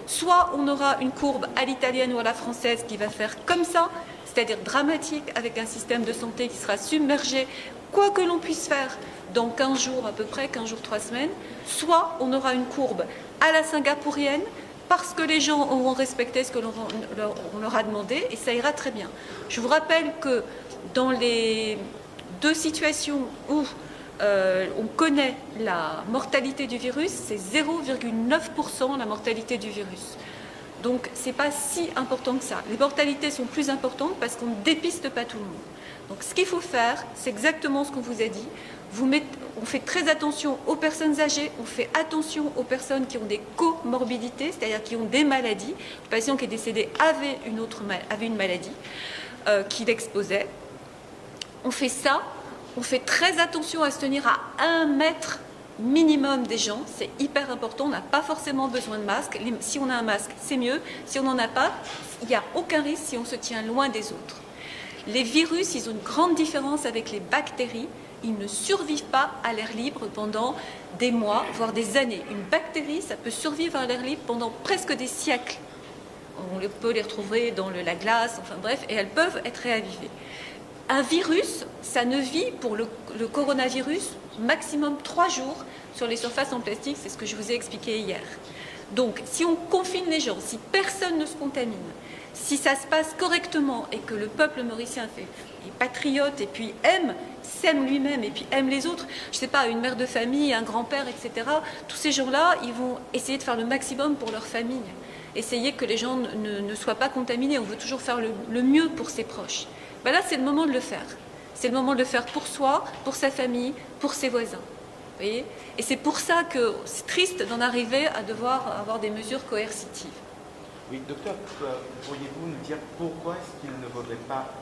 Soit on aura une courbe à l'italienne ou à la française qui va faire comme ça, c'est-à-dire dramatique, avec un système de santé qui sera submergé, quoi que l'on puisse faire dans 15 jours à peu près, 15 jours, 3 semaines, soit on aura une courbe à la singapourienne, parce que les gens auront respecté ce que on leur a demandé, et ça ira très bien. Je vous rappelle que dans les deux situations où on connaît la mortalité du virus, c'est 0,9% la mortalité du virus. Donc, ce n'est pas si important que ça. Les mortalités sont plus importantes parce qu'on ne dépiste pas tout le monde. Donc, ce qu'il faut faire, c'est exactement ce qu'on vous a dit. On fait très attention aux personnes âgées, on fait attention aux personnes qui ont des comorbidités, c'est-à-dire qui ont des maladies. Le patient qui est décédé avait une maladie qui l'exposait. On fait ça. On fait très attention à se tenir à 1 mètre minimum des gens, c'est hyper important, on n'a pas forcément besoin de masque. Si on a un masque, c'est mieux. Si on n'en a pas, il n'y a aucun risque si on se tient loin des autres. Les virus, ils ont une grande différence avec les bactéries. Ils ne survivent pas à l'air libre pendant des mois, voire des années. Une bactérie, ça peut survivre à l'air libre pendant presque des siècles. On peut les retrouver dans la glace, enfin bref, et elles peuvent être réavivées. Un virus, ça ne vit pour le coronavirus maximum 3 jours sur les surfaces en plastique, c'est ce que je vous ai expliqué hier. Donc, si on confine les gens, si personne ne se contamine, si ça se passe correctement et que le peuple mauricien est patriote et puis s'aime lui-même et puis aime les autres, je ne sais pas, une mère de famille, un grand-père, etc., tous ces gens-là, ils vont essayer de faire le maximum pour leur famille, essayer que les gens ne soient pas contaminés. On veut toujours faire le mieux pour ses proches. Ben là, c'est le moment de le faire. C'est le moment de le faire pour soi, pour sa famille, pour ses voisins. Vous voyez ? Et c'est pour ça que c'est triste d'en arriver à devoir avoir des mesures coercitives. Oui, docteur, pourriez-vous nous dire pourquoi est-ce qu'il ne faudrait pas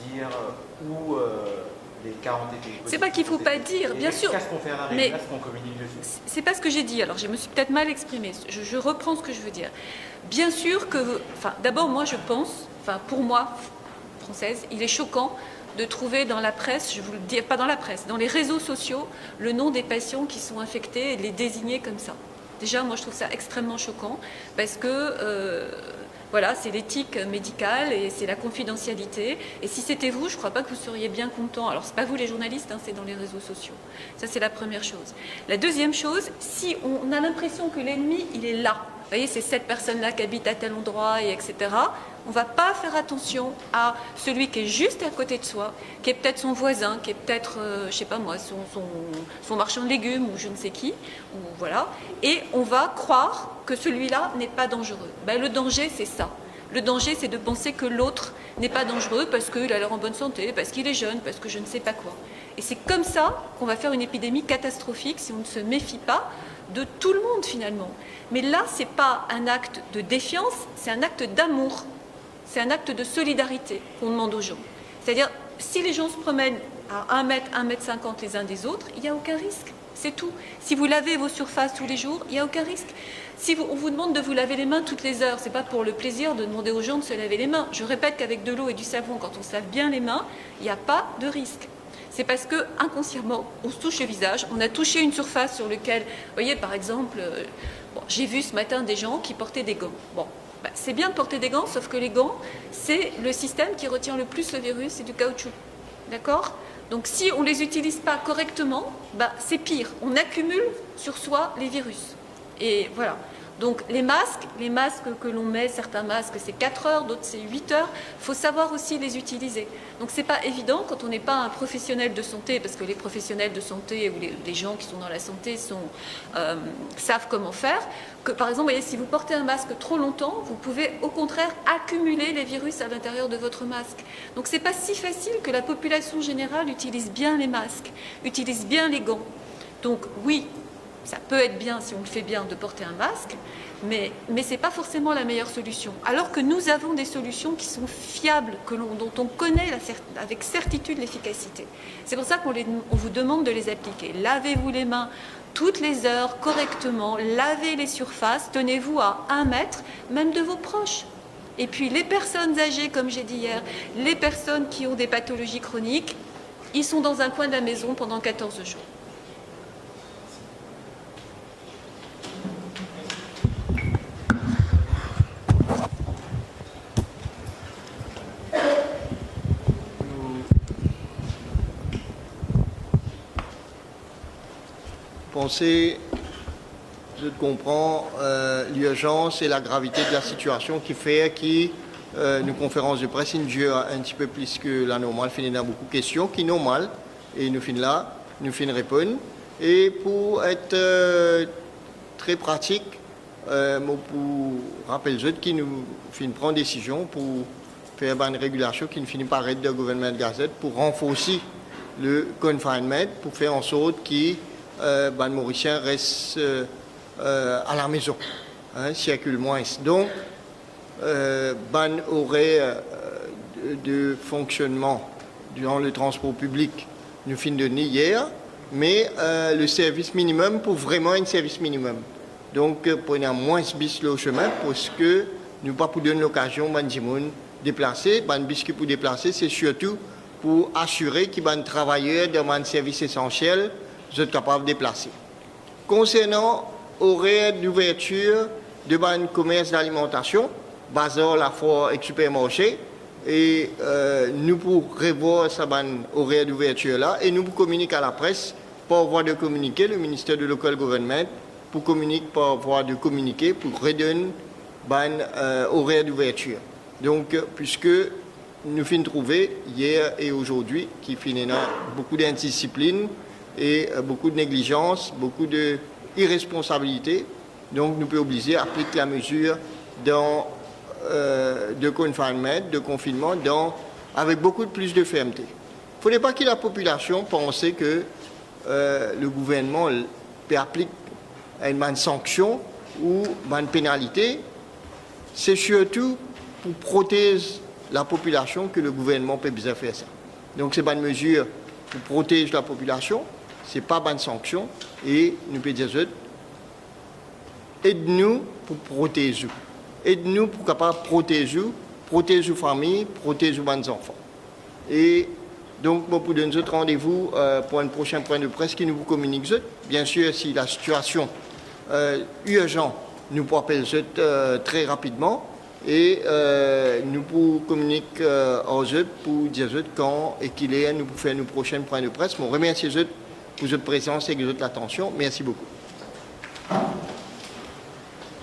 dire où les cas ont été positifs? C'est pas qu'il ne faut pas dire, bien sûr. Qu'est-ce qu'on fait à la règle, est-ce qu'on communique dessus? C'est pas ce que j'ai dit, alors je me suis peut-être mal exprimée. Je reprends ce que je veux dire. Bien sûr que, d'abord moi je pense, pour moi, française, il est choquant de trouver dans la presse, je vous le dis, pas dans la presse, dans les réseaux sociaux, le nom des patients qui sont infectés et les désigner comme ça. Déjà, moi, je trouve ça extrêmement choquant parce que, voilà, c'est l'éthique médicale et c'est la confidentialité. Et si c'était vous, je ne crois pas que vous seriez bien content. Alors, ce n'est pas vous les journalistes, hein, c'est dans les réseaux sociaux. Ça, c'est la première chose. La deuxième chose, si on a l'impression que l'ennemi, il est là, vous voyez, c'est cette personne-là qui habite à tel endroit, et etc., on ne va pas faire attention à celui qui est juste à côté de soi, qui est peut-être son voisin, qui est peut-être, je ne sais pas moi, son marchand de légumes ou je ne sais qui, ou voilà, et on va croire que celui-là n'est pas dangereux. Ben, le danger, c'est ça. Le danger, c'est de penser que l'autre n'est pas dangereux parce qu'il a l'air en bonne santé, parce qu'il est jeune, parce que je ne sais pas quoi. Et c'est comme ça qu'on va faire une épidémie catastrophique si on ne se méfie pas de tout le monde finalement. Mais là, ce n'est pas un acte de défiance, c'est un acte d'amour. C'est un acte de solidarité qu'on demande aux gens. C'est-à-dire, si les gens se promènent à 1 mètre, 1,50 m les uns des autres, il n'y a aucun risque. C'est tout. Si vous lavez vos surfaces tous les jours, il n'y a aucun risque. Si on vous demande de vous laver les mains toutes les heures, ce n'est pas pour le plaisir de demander aux gens de se laver les mains. Je répète qu'avec de l'eau et du savon, quand on se lave bien les mains, il n'y a pas de risque. C'est parce que inconsciemment, on se touche le visage, on a touché une surface sur laquelle, vous voyez, par exemple, j'ai vu ce matin des gens qui portaient des gants. Bon, c'est bien de porter des gants, sauf que les gants, c'est le système qui retient le plus le virus, c'est du caoutchouc. D'accord ? Donc si on ne les utilise pas correctement, c'est pire. On accumule sur soi les virus. Et voilà. Donc les masques que l'on met, certains masques c'est 4 heures, d'autres c'est 8 heures, il faut savoir aussi les utiliser. Donc c'est pas évident quand on n'est pas un professionnel de santé, parce que les professionnels de santé ou les gens qui sont dans la santé savent comment faire, que par exemple, voyez, si vous portez un masque trop longtemps, vous pouvez au contraire accumuler les virus à l'intérieur de votre masque. Donc c'est pas si facile que la population générale utilise bien les masques, utilise bien les gants. Donc oui, ça peut être bien, si on le fait bien, de porter un masque, mais ce n'est pas forcément la meilleure solution. Alors que nous avons des solutions qui sont fiables, dont on connaît avec certitude l'efficacité. C'est pour ça qu'on vous demande de les appliquer. Lavez-vous les mains toutes les heures, correctement, lavez les surfaces, tenez-vous à 1 mètre, même de vos proches. Et puis les personnes âgées, comme j'ai dit hier, les personnes qui ont des pathologies chroniques, ils sont dans un coin de la maison pendant 14 jours. Je comprends l'urgence et la gravité de la situation qui fait qu'une conférence de presse dure un petit peu plus que la normale, finit dans beaucoup de questions qui sont normales, et nous finissons là, nous finissons répondre. Et pour être très pratique, pour rappeler les autres qui nous finissent prendre des décisions pour faire une régulation qui ne finit pas arrêter de gouvernement de Gazette pour renforcer le confinement, pour faire en sorte que les Mauriciens restent à la maison, circulent moins. Donc, horaire de fonctionnement durant le transport public, nous finissons de donner hier, mais le service minimum pour vraiment un service minimum. Donc, prenez moins bis le chemin parce que nous pas pour donner l'occasion à de déplacer. Bis qui pour déplacer, c'est surtout pour assurer que les travailleurs dans un service essentiel sont capables de déplacer. Concernant horaire d'ouverture de ban commerce d'alimentation, bazar, la foire et supermarché, et nous pour revoir ce horaire d'ouverture là, et nous pour communiquer à la presse par voie de communiqué, le ministère de Local Government pour communiquer par voie de communiqué pour redonner horaire d'ouverture. Donc, puisque nous finissons de trouver hier et aujourd'hui qui finissent beaucoup d'indiscipline et beaucoup de négligence, beaucoup d'irresponsabilité. Donc nous pouvons obliger à appliquer la mesure de confinement, de confinement, avec beaucoup plus de fermeté. Il ne faudrait pas que la population pense que le gouvernement peut appliquer une sanction ou une pénalité. C'est surtout pour protéger la population que le gouvernement peut bien faire ça. Donc c'est une mesure pour protéger la population. Ce n'est pas une sanction et nous pouvons dire aide-nous pour protéger. Aide-nous pour capable protéger nos familles, protéger nos enfants. Et donc, pour donner notre rendez-vous pour un prochain point de presse qui nous vous communique. Bien sûr, si la situation urgente, nous pouvons appeler très rapidement et nous pouvons communiquer aux autres pour dire quand et qu'il est, nous pouvons faire nos prochains points de presse. Je remercie pour votre présence et votre attention. Merci beaucoup.